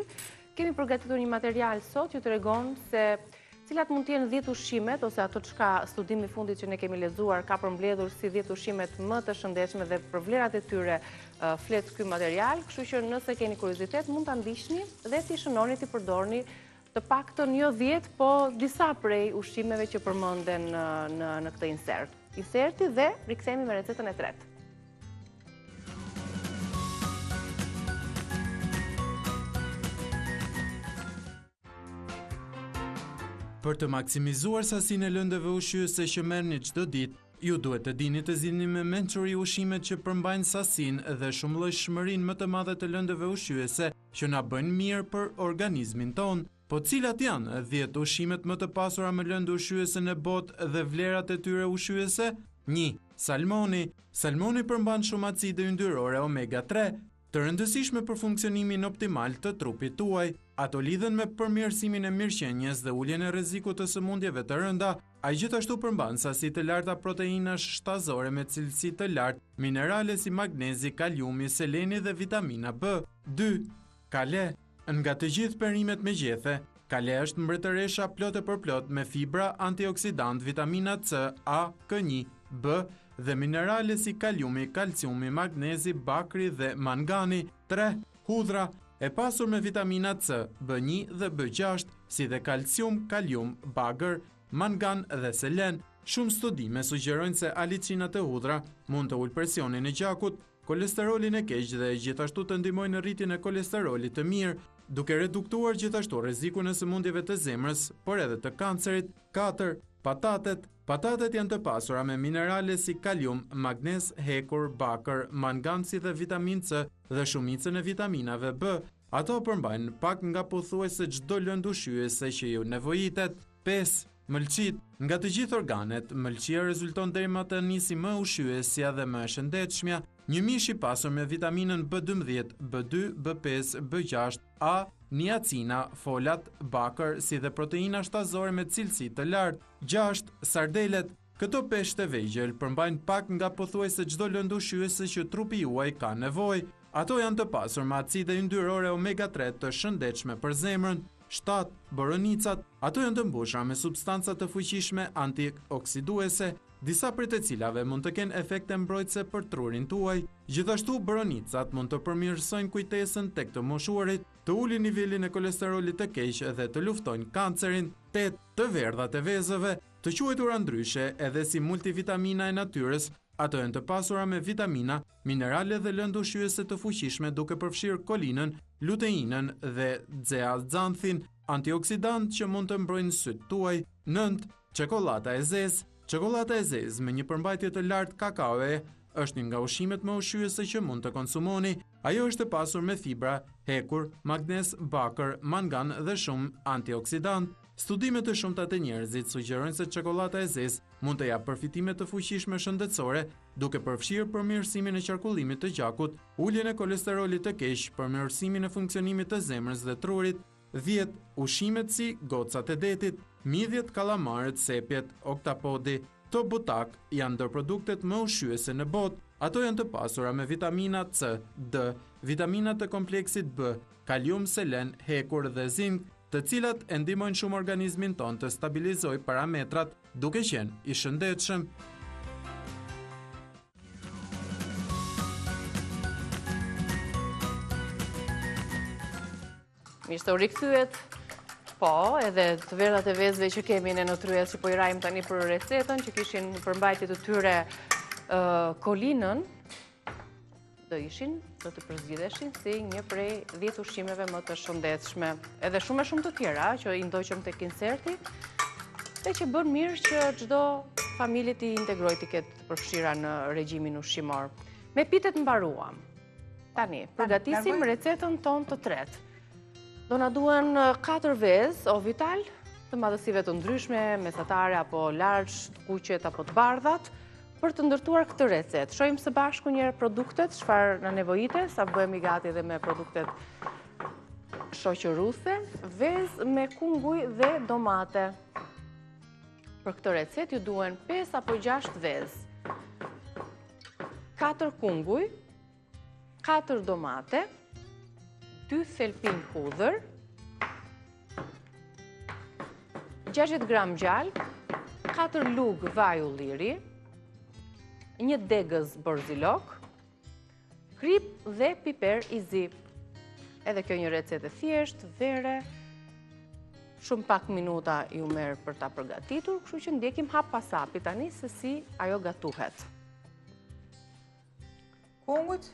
kemi përgatitur një material sot që tregon se cilat mund të jenë 10 ushqimet ose ato çka studimi i fundit që ne kemi lexuar ka përmbledhur si 10 ushqimet më të shëndetshme dhe për vlerat e tyre flet ky material, kështu që nëse keni kuriozitet mund ta ndiqni dhe t'i shënoni t'i përdorni të paktën jo 10, po disa prej ushqimeve që përmenden në këtë insert. Inserti dhe rikthehemi me recetën e tretë. Për të maksimizuar sasinë e lëndëve ushqyese që merrni çdo ditë, ju duhet të dini të zgjidhni me mençuri ushqimet që përmbajnë sasinë dhe shumëllojshmërinë më të madhe të lëndëve ushqyese që na bëjnë mirë për organizmin tonë. Po cilat janë 10 ushqimet më të pasura me lëndë ushqyese në botë dhe vlerat e tyre ushqyese? 1. Salmoni. Salmoni përmban shumë acide yndyrore omega 3, të rëndësishme për funksionimin optimal të trupit tuaj. Ato lidhen me përmirësimin e mirëqenies dhe uljen e rrezikut të sëmundjeve të rënda. Ai gjithashtu përmban sasi të larta proteinash shtazore me cilësi të lartë, minerale si magnezi, kaliumi, seleni dhe vitamina B. 2. Kale. Nga të gjithë perimet me gjethe, kale është mbretëresha plotë për plot me fibra, antioksidant, vitamina C, A, K1, B dhe minerale si kaliumi, kalciumi, magnezi, bakri dhe mangani. 3. Hudhra. E pasur me vitamina C, B1 dhe B6, si dhe kalcium, kalium, bagër, mangan dhe selen. Shumë studime sugjerojnë se alicinat e hudhra mund të ulë presionin e gjakut, kolesterolin e keq dhe gjithashtu të ndihmojnë në rritjen e kolesterolit të mirë, duke reduktuar gjithashtu rrezikun e sëmundjeve të zemrës, por edhe të kancerit. 4. Patatet. Patatet janë të pasura me minerale si kalium, magnez, hekur, bakër, mangan si dhe vitamin C dhe shumicën e vitaminave B. Ato përmbajnë pak nga pothuajse çdo lëndë ushqyese që ju nevojitet. 5. Mëlçit. Nga të gjithë organet, mëlçia rezulton deri më tani si më ushqyesja dhe më e shëndetshmja. Një mish i pasur me vitaminën B12, B2, B5, B6, A, niacina, folat, bakër, si dhe proteina shtazore me cilësi të lartë. 6. Sardelet. Këto peshë të vegjël përmbajnë pak nga pothuajse çdo lëndë ushqyese që trupi juaj ka nevojë. Ato janë të pasur me acide yndyrore omega 3 të shëndetshme për zemrën. 7. Boronicat. Ato janë të mbushura me substanca të fuqishme antioksiduese, disa prej të cilave mund të kenë efekte mbrojtëse për trurin tuaj. Gjithashtu, boronicat mund të përmirësojnë kujtesën tek të moshuarit, të ulin nivelin e kolesterolit të keq dhe të luftojnë kancerin. 8. Të verdhat e vezëve, të quajtura ndryshe edhe si multivitamina e natyrës. Ato janë të pasura me vitamina, minerale dhe lëndë ushqyese të fuqishme duke përfshirë kolinën, luteinën dhe zeaxanthin, antioksidant që mund të mbrojnë sytë tuaj. 9. Çokolata e zezë. Çokolata e zezë me një përmbajtje të lartë kakaoe është një nga ushqimet më ushqyese që mund të konsumoni. Ajo është e pasur me fibra, hekur, magnez, bakër, mangan dhe shumë antioksidant. Studimet të shumta të njerëzit sugjerojnë se çokolata e zezë mund të japë përfitime të fuqishme shëndetësore, duke përfshirë përmirësimin e qarkullimit të gjakut, uljen e kolesterolit të keq, përmirësimin e funksionimit të zemrës dhe trurit. 10. Ushqimet si gocat e detit, midhjet, kallamarët, sepjet, oktapodi, to butak janë ndër produktet më ushqyese në botë. Ato janë të pasura me vitamina C, D, vitaminat të kompleksit B, kalium, selen, hekur dhe zink, të cilat e ndihmojnë shumë organizmin ton të stabilizojë parametrat duke qenë i shëndetshëm. Mirë se u rikthyet. Po, edhe të verdhat e vezëve që kemi në tryez që po i rajmë tani për recetën, që kishin përmbajtje të tyre kolinën, do të përzgjidheshin si një prej 10 ushqimeve më të shëndetshme. Edhe shumë të tjera që i ndoqëm tek inserti, dhe që bën mirë që çdo familje t'i integrojë t'i ketë përfshira në regjimin ushqimor. Me pitet mbaruam. Tani, përgatisim recetën tonë të tretë. Do na duhen 4 vezë ovital, të madhësive të ndryshme, mesatare apo largë, të kuqet apo të bardhat, për të ndërtuar këtë recet. Shohim së bashku njëherë produktet, çfarë na nevojite, sa bëhemi gati edhe me produktet shoqëruese, vezë me kunguj dhe domate. Për këtë recet ju duhen 5 apo 6 vezë, 4 kunguj, 4 domate, 2 thelpin hudhër, 60 gram gjalp, 4 lugë vaj ulliri, 1 degëz borzilok, krip dhe piper i zi. Edhe kjo një recet e thjeshtë, vere, shumë pak minuta ju merr për ta përgatitur, kështu që ndjekim hap pas hapi tani se si ajo gatuhet. Kungujt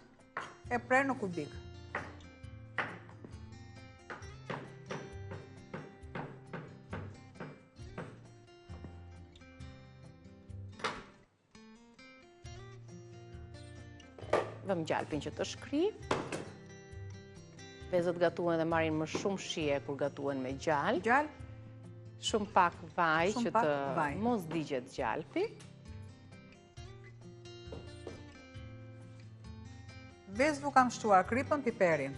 e prerë në kubik. Vëm gjalpin që të shkri. Vezët gatuhen dhe marrin më shumë shije kur gatuhen me gjalp. Shumë pak vaj që të mos digjet gjalpi. Vezëve kam shtuar kripën, piperin.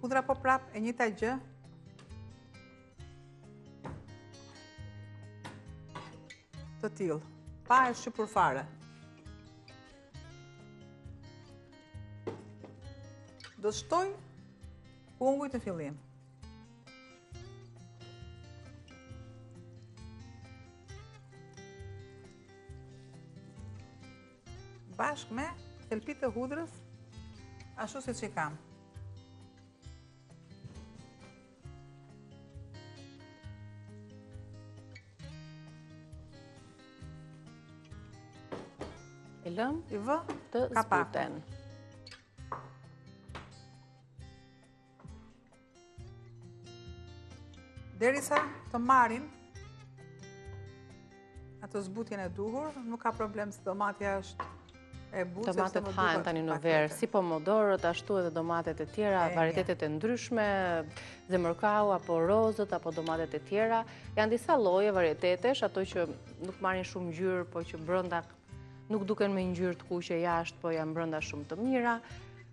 Hudhra po prap e njëjta gjë. Të tillë, pa e shqipur fare. Do shtoj kungujt në fillim. Bashkë me thelpit e hudrës, ashtu si që i kam. E lëm I vë të zbuten. Derisa të marrin atë zbutjen e duhur, nuk ka problem se domatja është e butë. Tomatet hahen tani në verë, si pomodorët, ashtu edhe domatet e tjera, varietetet e ndryshme, zemërkau, apo rozët, apo domatet e tjera. Janë disa lloje varietetesh, ato që nuk marrin shumë ngjyrë, po që brenda nuk duken me ngjyrë të kuqe jashtë, po janë brenda shumë të mira.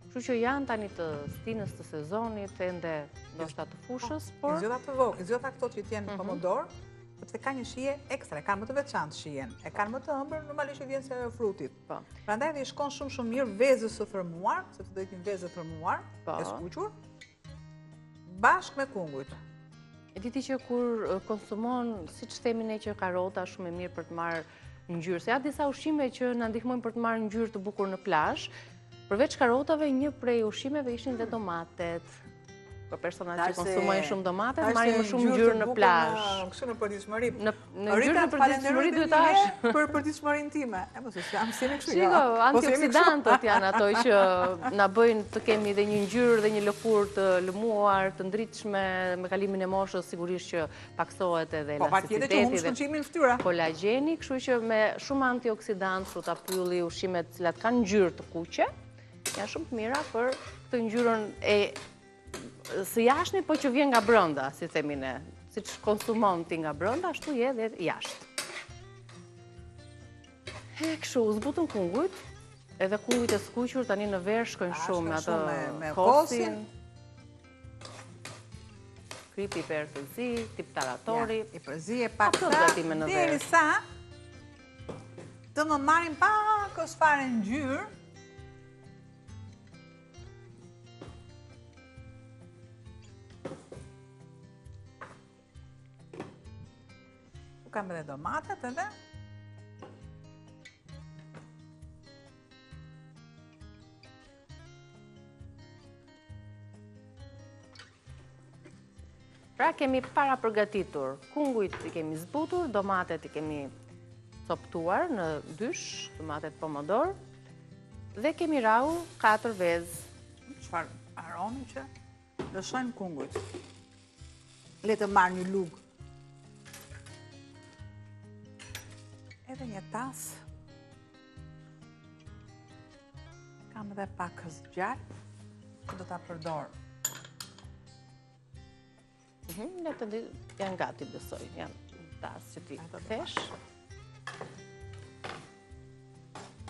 Kështu që janë tani të stinës të sezonit, ende ndoshta të fushës, por... I zgjodha të vogël, i zgjodha këto që t'jenë pomodor, sepse ka një shije ekstra, e kanë më të veçantë shijen. E kanë më të ëmbël, normalisht i vjen se ajo frutit. Prandaj dhe i shkon shumë mirë vezës së fërmuar, sepse do ikin vezë fërmuar, e skuqur, bashkë me kungujt. E diti që kur konsumon, siç themi ne që karrota shumë e mirë për të marrë ngjyrë, se ja disa ushqime që na ndihmojnë për të marrë ngjyrë të bukur në plazh. Përveç karotave, një prej ushqimeve ishin dhe domatet. Për personat që konsumojnë shumë domatet, marrin më shumë ngjyrë në plazh. Kështu në përditshmëri. Në ngjyrë në përditshmëri duhet tash. Për përditshmërinë time. E mos e jam si ne kështu. Shiko, antioksidantët janë ato që na bëjnë të kemi dhe një ngjyrë dhe një lëkurë të lëmuar, të ndritshme, me kalimin e moshës sigurisht që paksohet edhe elasticiteti dhe kolagjeni, kështu që me shumë antioksidant, fruta pylli, ushqimet të cilat kanë ngjyrë të kuqe, janë shumë të mira për këtë ngjyrën e së jashtëmi, po që vjen nga brenda, si themi ne. Siç konsumon ti nga brenda, ashtu je dhe jashtë. E kështu, zbutën kungujt, edhe kungujt e skuqur tani në verë shkojnë shumë atë kosin. Krip, piper të zi, tip taratori. I përzi e pak sa, derisa të më marrin pak ose fare ngjyrë. Kam edhe domatet edhe. Pra kemi para përgatitur, kungujt i kemi zbutur, domatet i kemi coptuar në dysh, domatet pomodor, dhe kemi rau 4 vezë. Çfarë aromi që lëshojnë kungujt. Le të marrë një lugë. Edhe një tas. Kam edhe pak zgjalp, që do ta përdor. Ne të di, janë gati besoj, janë tas që ti thesh.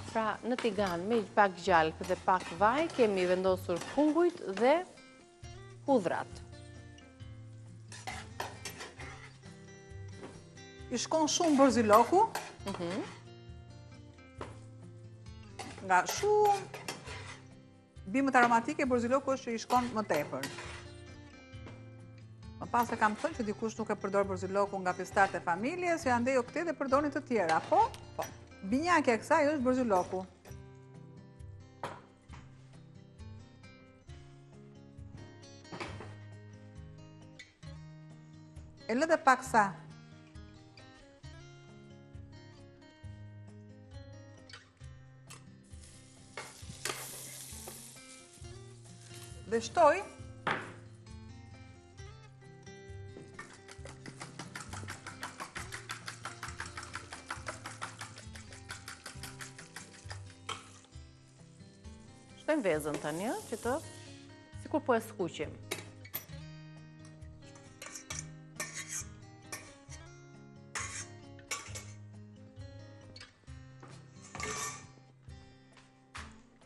Pra, në tigan me pak gjalp dhe pak vaj, kemi vendosur hungujt dhe hudhrat. I shkon shumë borziloku, nga shumë bimët aromatike, borziloku është që i shkon më tepër. Më pas e kam thënë që dikush nuk e përdor borziloku nga pjesëtarët e familjes, që andej o këte dhe përdorni të tjera. Po, binjakja e kësaj është borziloku. E lë dhe pak sa. Dhe shtoj Shtojmë vezën tani, që të sikur po e skuqim.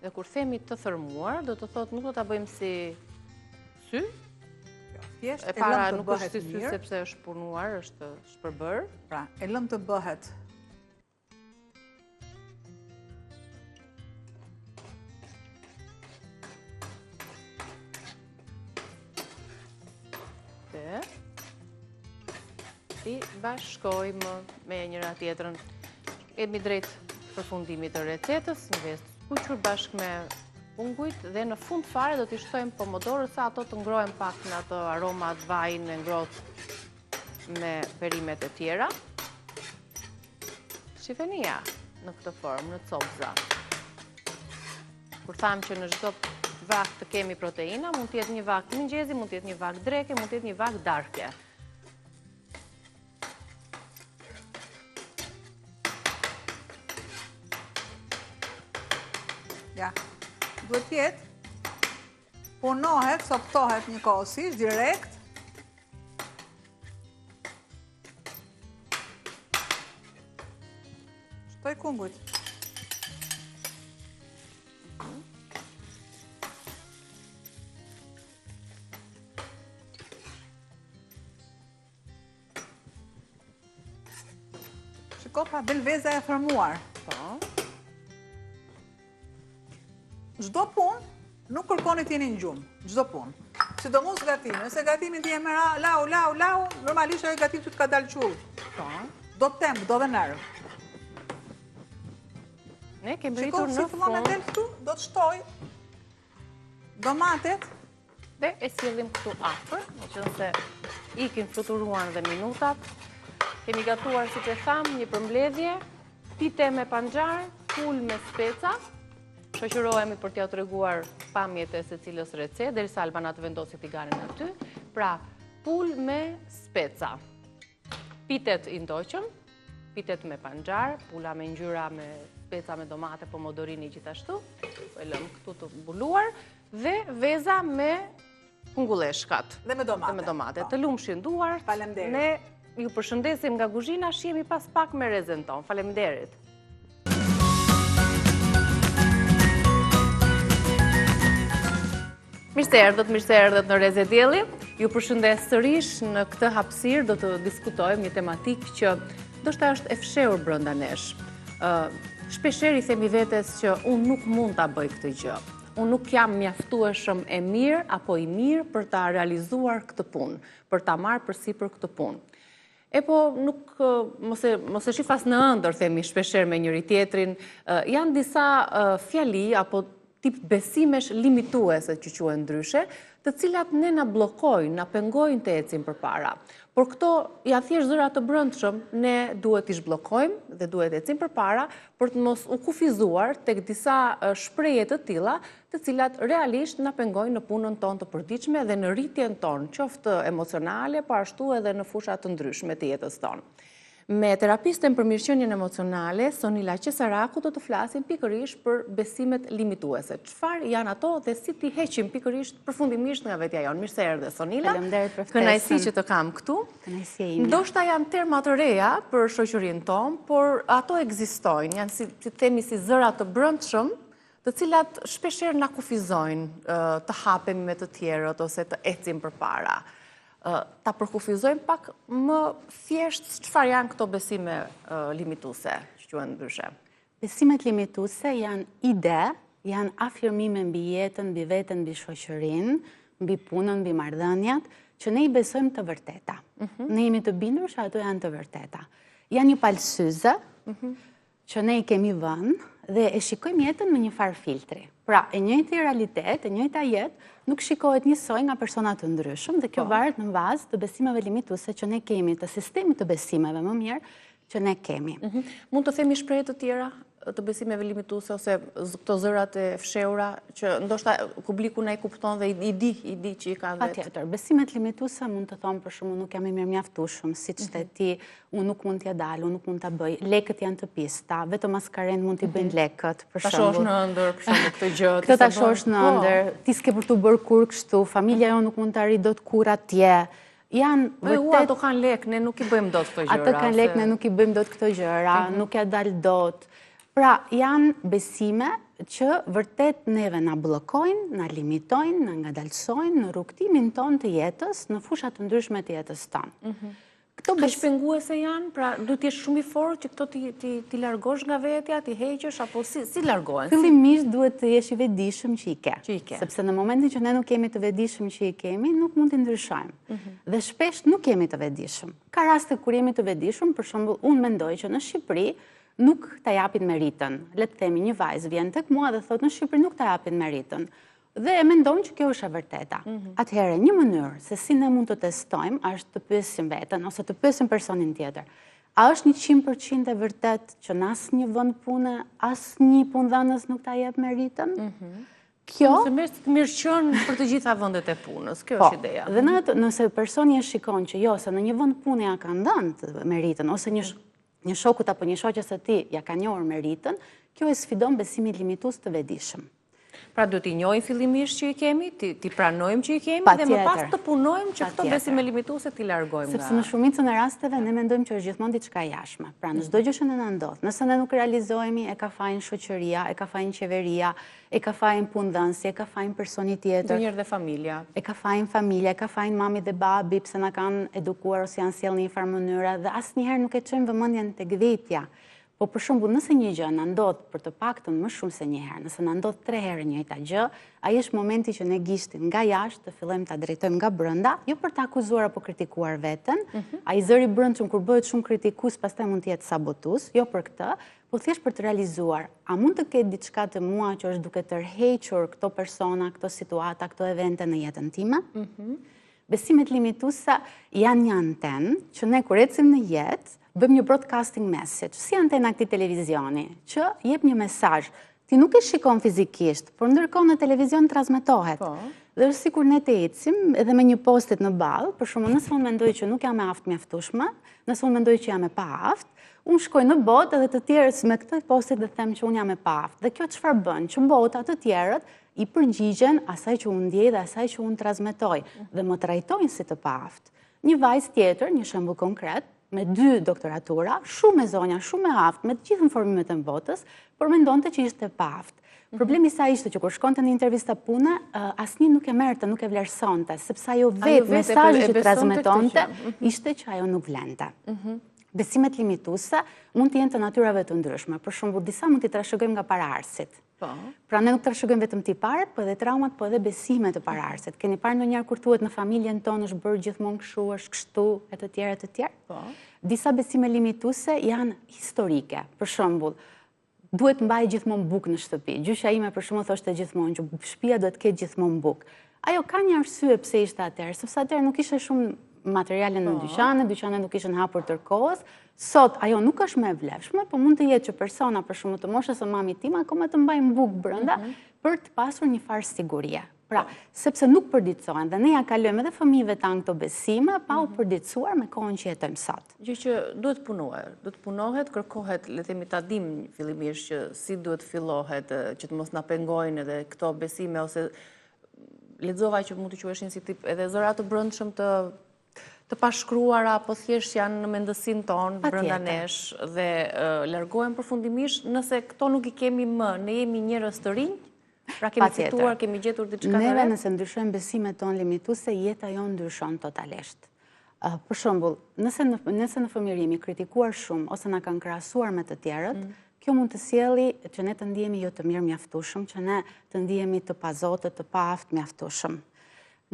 Dhe kur themi të thërmuar, do të thotë nuk do ta bëjmë si sy. thjesht E para nuk është si sy sepse është punuar, është shpërbër. Pra, e lëm të bëhet i bashkojmë me njëra tjetrën. Kemi drejt përfundimit të recetës, një vezë të skuqur bashkë me hungujt dhe në fund fare do t'i shtojmë pomodorët sa ato të ngrohen pak në ato aromat vajin e ngrohtë me perimet e tjera. Shifenia në këtë formë, në copza. Kur thamë që në çdo vak të kemi proteina, mund t'jetë një vak mëngjesi, mund t'jetë një vak dreke, mund t'jetë një vak darke. Ja, duhet tjetë, punohet, soptohet një kohësisht, direkt. Shtoj kungujt. Shiko pra, del veza e formuar. Po. Çdo punë nuk kërkoni t'jeni në gjumë, çdo punë. Sidomos gatimi, nëse gatimi t'je me lau, normalisht ajo gatim të ka dalë qullë. Po. Do të temp, do dhe nervë. Ne kemi rritur në si fillon e del këtu, do të shtoj domatet. Dhe e sjellim këtu afër, në qënë se ikin fluturuan dhe minutat. Kemi gatuar, si që thamë, një përmbledhje, pite me panxar, pul me speca. Shoqërohemi për t'ja treguar pamjet e secilës recet, derisa Albana të vendosi tiganin aty. Pra, pul me speca. Pitet i ndoqëm, pitet me panxar, pula me ngjyra me speca me domate, pomodorini gjithashtu. E lëm këtu të mbuluar dhe veza me kungulleshkat. Dhe me domate. Dhe me domate. Të lumshin duart. Faleminderit. Ne ju përshëndesim nga kuzhina, shihemi pas pak me rezën ton. Faleminderit. Mirë se erdhët në Reze Dielli. Ju përshëndes sërish në këtë hapësirë, do të diskutojmë një tematikë që ndoshta është e fshehur brenda nesh. Shpeshherë i themi vetes që unë nuk mund ta bëj këtë gjë. Unë nuk jam mjaftueshëm e mirë apo i mirë për ta realizuar këtë punë, për ta marrë përsipër këtë punë. E po nuk mos e shifas në ëndër, themi shpeshherë me njëri tjetrin, janë disa fjali apo tip besimesh limituese që quhen ndryshe, të cilat ne na bllokojnë, na pengojnë të ecim përpara. Por këto janë thjesht zëra të brendshëm, ne duhet t'i zhbllokojmë dhe duhet ecim përpara për të mos u kufizuar tek disa shprehje të tilla, të cilat realisht na pengojnë në punën tonë të përditshme dhe në rritjen tonë, qoftë emocionale, po ashtu edhe në fusha të ndryshme të jetës tonë. Me terapistën për mirëqenien emocionale, Sonila Qesaraku do të flasim pikërisht për besimet limituese. Çfarë janë ato dhe si t'i heqim pikërisht përfundimisht nga vetja jonë. Mirë se erdhe, Sonila. Faleminderit për ftesën. Kënaqësi që të kam këtu. Kënaqësia ime. Ndoshta janë terma të reja për shoqërinë tonë, por ato ekzistojnë, janë si themi si zëra të brendshëm, të cilat shpeshherë na kufizojnë të hapemi me të tjerët ose të ecim përpara. Ta përkufizojmë pak më thjesht çfarë janë këto besime limituese, që quhen ndryshe. Besimet limituese janë ide, janë afirmime mbi jetën, mbi veten, mbi shoqërinë, mbi punën, mbi marrëdhëniet, që ne i besojmë të vërteta. Ne jemi të bindur që ato janë të vërteta. Janë një palsyze që ne i kemi vënë dhe e shikojmë jetën me një farë filtri. Pra, e njëjti realitet, e njëjta jetë, nuk shikohet njësoj nga persona të ndryshëm dhe kjo varet në bazë të besimeve limituese që ne kemi, të sistemit të besimeve më mirë që ne kemi. Mund të themi shprehje të tjera të besimeve limituese ose këto zërat e fshehura që ndoshta publiku na i kupton dhe i di që i kanë vetë. Patjetër, besimet limituese mund të thonë për shembull nuk jam i mirëmjaftueshëm, siç the ti, unë nuk mund t'ja dal, unë nuk mund ta bëj. Lekët janë të pista, vetëm maskaren mund t'i bëjnë lekët, për shembull. Ta shohësh në ëndër, për shembull, këtë gjë. Këtë ta shohësh në ëndër, ti s'ke për t'u bërë kur kështu, familja jonë nuk mund të arrijë dot kur atje. Janë vërtet ato kanë lek, ne nuk i bëjmë dot këto gjëra. Ato kanë lek, ne nuk i bëjmë dot këto gjëra, nuk ja dal dot. Pra, janë besime që vërtet neve na bllokojnë, na limitojnë, na ngadalsojnë në rrugtimin tonë të jetës, në fushat të ndryshme të jetës tonë. Këto shpenguese janë, pra duhet të jesh shumë i fortë që këto ti largosh nga vetja, ti heqësh apo si largohen? Fillimisht duhet të jesh i vetëdijshëm që i ke. Që Sepse në momentin që ne nuk jemi të vetëdijshëm që i kemi, nuk mund të ndryshojmë. Dhe shpesh nuk jemi të vetëdijshëm. Ka raste kur jemi të vetëdijshëm, për shembull, unë mendoj që në Shqipëri nuk ta japin meritën. Le të themi një vajzë vjen tek mua dhe thotë në Shqipëri nuk ta japin meritën. Dhe e mendojmë që kjo është e vërteta. Atëherë, një mënyrë se si ne mund të testojmë është të pyesim veten ose të pyesim personin tjetër. A është 100% e vërtet që në asnjë vend pune, asnjë punëdhënës nuk ta jep meritën? Kjo mirëqen për të gjitha vendet e punës, kjo është ideja. Dhe nëse personi e shikon që jo, se në një vend pune ja kanë dhënë meritën ose një shokut apo një shoqes së tij ja ka njohur meritën, kjo e sfidon besimin limitues të vetëdijshëm. Pra duhet i njohim fillimisht që i kemi, ti pranojmë që i kemi dhe më pas të punojmë që këto besime limituese ti largojmë nga. Sepse në shumicën e rasteve ne mendojmë që është gjithmonë diçka e jashtme. Pra në çdo gjë që na ndodh, nëse ne nuk realizohemi, e ka fajin shoqëria, e ka fajin qeveria, e ka fajin punëdhënësi, e ka fajin personi tjetër. Ndonjëherë dhe familja. E ka fajin familja, e ka fajin mami dhe babi pse na kanë edukuar ose janë sjellë në një farë mënyre dhe asnjëherë nuk e çojmë vëmendjen tek vetja. Po për shembull, nëse një gjë na ndodh për të paktën më shumë se një herë, nëse na ndodh 3 herë njëjta gjë, ai është momenti që ne gishtin nga jashtë të fillojmë ta drejtojmë nga brenda, jo për të akuzuar apo kritikuar veten. Ai zëri i brendshëm kur bëhet shumë kritikues, pastaj mund të jetë sabotues, jo për këtë, po thjesht për të realizuar, a mund të ketë diçka te mua që është duke tërhequr këto persona, këto situata, këto evente në jetën time? Besimet limituese janë një antenë që ne kur ecim në jetë bëjmë një broadcasting message, si antena këtij televizioni, që jep një mesazh. Ti nuk e shikon fizikisht, por ndërkohë në televizion transmetohet. Dhe është sikur ne të ecim edhe me një postit në ballë, për shembull, nëse unë mendoj që nuk jam e aftë mjaftueshme, nëse unë mendoj që jam e paaftë, unë shkoj në botë edhe të tjerët me këtë postit dhe them që unë jam e paaftë. Dhe kjo çfarë bën? Që bota të tjerët i përgjigjen asaj që unë ndjej dhe asaj që unë transmetoj dhe më trajtojnë si të paaftë. Një vajzë tjetër, një shembull konkret, me 2 doktoratura, shumë e zonja, shumë e aftë, me të gjithë informimet e botës, por mendonte që ishte pa aftë. Problemi sa ishte që kur shkonte në intervista pune, asnjë nuk e merrte, nuk e vlerësonte, sepse ajo vetë mesazhi që transmetonte ishte që ajo nuk vlente. Besimet limituese mund të jenë të natyrave të ndryshme. Për shembull, disa mund t'i trashëgojmë nga paraardhësit. Pra ne nuk trashëgojmë vetëm tiparet, po edhe traumat, po edhe besimet e paraardhësit. Keni parë ndonjëherë kur thuhet në familjen tonë është bërë gjithmonë kështu, është kështu, e të tjerë e të tjerë? Disa besime limituese janë historike. Për shembull, duhet mbaj gjithmonë bukë në shtëpi. Gjyshja ime për shembull thoshte gjithmonë që shtëpia duhet të ketë gjithmonë bukë. Ajo ka një arsye pse ishte atëherë, sepse atëherë nuk ishte shumë materiale në dyqane nuk ishin hapur tërkohës. Sot ajo nuk është më e vlefshme, por mund të jetë që persona për shembull të moshës së mamit tim akoma të mbajnë bukë brenda për të pasur një farë sigurie. Pra, sepse nuk përditësojnë dhe ne ja kalojmë edhe fëmijëve tanë këto besime pa u përditësuar me kohën që jetojmë sot. Gjë që duhet punohet, kërkohet, le themi ta dim fillimisht që si duhet fillohet, që të mos na pengojnë edhe këto besime ose lexova që mund të quheshin si tip edhe zëra të brendshëm të pashkruara, apo thjesht janë në mendësinë tonë brenda nesh dhe largohen përfundimisht nëse këto nuk i kemi më, ne jemi njerëz të rinj. Pra kemi fituar, kemi gjetur diçka të re. Neve nëse ndryshojmë besimet tonë limituese, jeta jonë ndryshon totalisht. Për shembull, nëse në fëmijëri jemi kritikuar shumë ose na kanë krahasuar me të tjerët, kjo mund të sjellë që ne të ndihemi jo të mirë mjaftueshëm, që ne të ndihemi të pazotë, të paaft mjaftueshëm.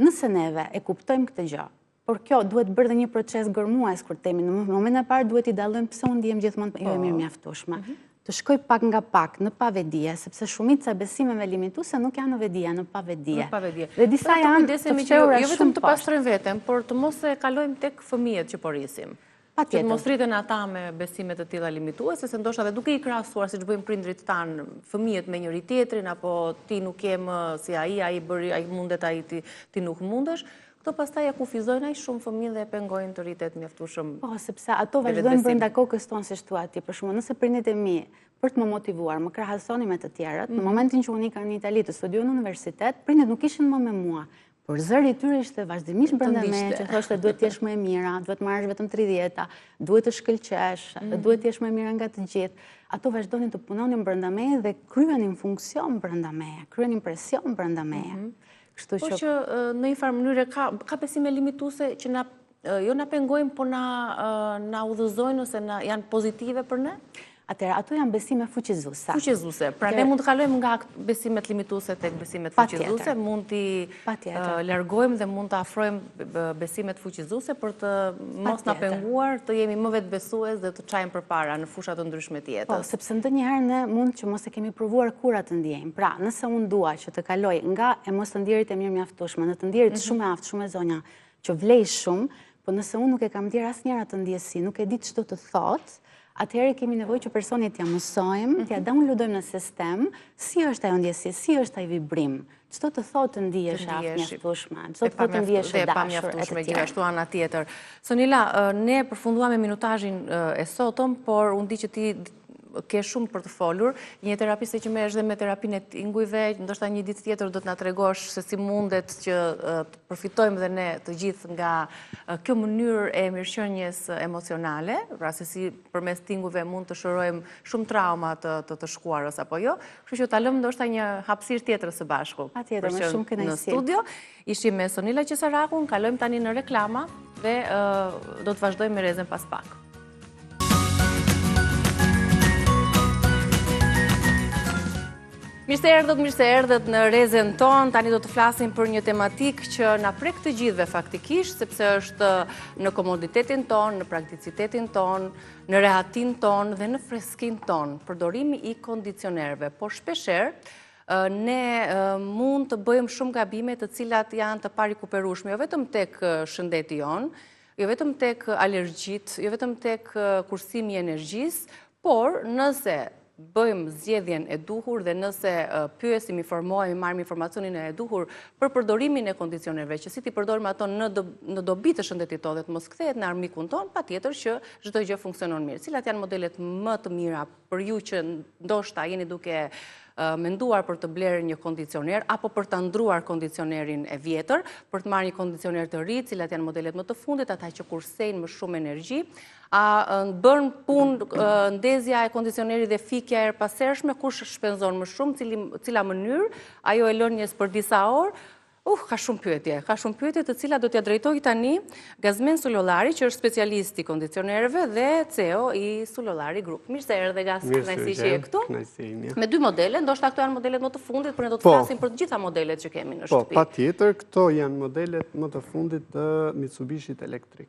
Nëse neve e kuptojmë këtë gjë, por kjo duhet bërë dhe një proces gërmues kur themi në momentin e parë duhet i dallojmë pse unë ndihem gjithmonë jo e mirë mjaftueshme. Të shkoj pak nga pak në pavedije, sepse shumica besimeve limituese nuk janë në vedija, në pavedije. Dhe disa janë të fshehura jo vetëm të pastrojmë veten, por të mos e kalojmë tek fëmijët që po rrisim. Që të mos rriten ata me besime të tilla limituese, se ndoshta edhe duke i krahasuar siç bëjmë prindrit tanë fëmijët me njëri tjetrin, apo ti nuk je më si ai bëri, ai mundet, ai ti nuk mundesh. Këto pastaj ja kufizojnë ai shumë fëmijë dhe e pengojnë të rritet mjaftueshëm. Po, sepse ato vazhdojnë brenda kokës tonë siç thua ti. Për shembull, nëse prindit e mi për të më motivuar, më krahasoni me të tjerët, në momentin që unë ika në Itali të studioj në universitet, prindit nuk ishin më me mua. Por zëri i tyre ishte vazhdimisht brenda me, që thoshte duhet të jesh më e mira, duhet marrësh vetëm 30-a, duhet të shkëlqesh, duhet të jesh më e mira nga të gjithë. Ato vazhdonin të punonin brenda meje dhe kryenin funksion brenda meje, kryenin presion brenda meje. Po që në një farë mënyrë ka besime limituese që jo na pengojnë, po na udhëzojnë ose janë pozitive për ne? Atëherë, ato janë besime fuqizuese. Fuqizuese. Pra ne mund të kalojmë nga besimet limituese tek besimet fuqizuese, mund t'i largojmë dhe mund të afrojmë besimet fuqizuese për të mos na penguar, të jemi më vetbesues dhe të çajmë përpara në fusha të ndryshme të jetës. Po, sepse ndonjëherë ne mund që mos e kemi provuar kurrë të ndjejmë. Pra, nëse unë dua që të kaloj nga e mos të ndjerit e mirë mjaftueshme në të ndjerit shumë e aftë, shumë e zonja, që vlej shumë, po nëse unë nuk e kam ndjer asnjëra të ndjesi, nuk e di ç'do të thotë, atëherë kemi nevojë që personit t'ja mësojmë, t'ja downloadojmë në sistem, si është ajo ndjesi, si është ai vibrim, ç'do të thotë të ndihesh aftë mjaftueshme, ç'do të thotë të ndihesh e dashur e të tjerë. Ashtu ana tjetër. Sonila, ne përfunduam me minutazhin e sotëm, por unë di që ti ke shumë për të folur, një terapiste që merresh dhe me terapinë e tingujve, ndoshta një ditë tjetër do të na tregosh se si mundet që të përfitojmë dhe ne të gjithë nga kjo mënyrë e mirëqenies emocionale, pra se si përmes tingujve mund të shërojmë shumë trauma të shkuarës apo jo. Kështu që ta lëmë ndoshta një hapësirë tjetër së bashku. Patjetër, me shumë kënaqësi. Në studio ishim me Sonila Qesarakun, kalojmë tani në reklama dhe do të vazhdojmë me Rezën pas pak. Mirë se erdhët në Rezën tonë, tani do të flasim për një tematik që na prek të gjithëve faktikisht, sepse është në komoditetin tonë, në prakticitetin tonë, në rehatin tonë dhe në freskin tonë, përdorimi i kondicionerëve. Por shpeshherë ne mund të bëjmë shumë gabime të cilat janë të parikuperueshme, jo vetëm tek shëndeti jonë, jo vetëm tek alergjit, jo vetëm tek kursimi i energjisë, por nëse bëjmë zgjedhjen e duhur dhe nëse pyesim, informohemi, marrim informacionin e duhur për përdorimin e kondicionerëve, që si ti përdorim ato në dobi të shëndetit tonë dhe të mos kthehet në armikun tonë, patjetër që çdo gjë funksionon mirë. Cilat janë modelet më të mira për ju që ndoshta jeni duke menduar për të blerë një kondicioner apo për të ndruar kondicionerin e vjetër, për të marrë një kondicioner të ri, cilat janë modelet më të fundit, ata që kursejnë më shumë energji, a bën punë ndezja e kondicionerit dhe fikja e erëpasershme, kush shpenzon më shumë, cila mënyrë, ajo e lën njerëz për disa orë. Ka shumë pyetje të cilat do t'ja drejtoj tani Gazmen Sulolari, që është specialist i kondicionerëve dhe CEO i Sulolari Group. Mirë se erdhe, Gazmen, kënaqësi që je këtu. Me dy modele, ndoshta këto janë modelet më të fundit, por ne do të flasim për të gjitha modelet që kemi në shtëpi. Po, patjetër, këto janë modelet më të fundit të Mitsubishit elektrik.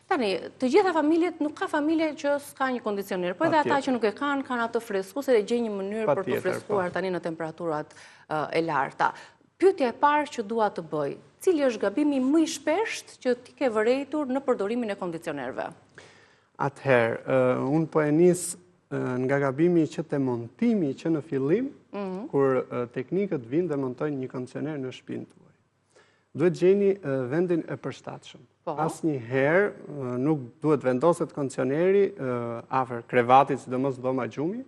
Tani, të gjitha familjet, nuk ka familje që s'ka një kondicioner, po edhe ata që nuk e kanë atë freskues dhe gjejnë një mënyrë për të freskuar tani në temperaturat e larta. Pyetja e parë që dua të bëj, cili është gabimi më i shpeshtë që ti ke vërejtur në përdorimin e kondicionerëve? Atëherë, unë po e nis nga gabimi që te montimi që në fillim, kur teknikët vinë dhe montojnë një kondicioner në shtëpinë tuaj. Duhet gjeni vendin e përshtatshëm. Asnjëherë nuk duhet vendoset kondicioneri afër krevatit, sidomos dhoma gjumi,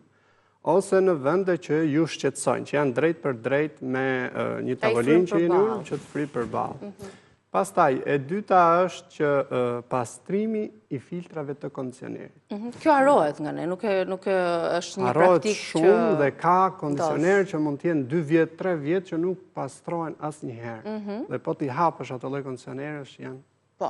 ose në vende që ju shqetësojnë, që janë drejt për drejt me një tavolinë që jeni që të fri përballë. Pastaj, e dyta është që pastrimi i filtrave të kondicionerit. Kjo harohet nga ne, nuk është një harohet praktikë që... shumë dhe ka kondicionerë që mund t'jenë 2 vjetë, 3 vjetë që nuk pastrohen asnjëherë. Dhe po t'i hapësh ato lloj kondicionerësh janë. Po,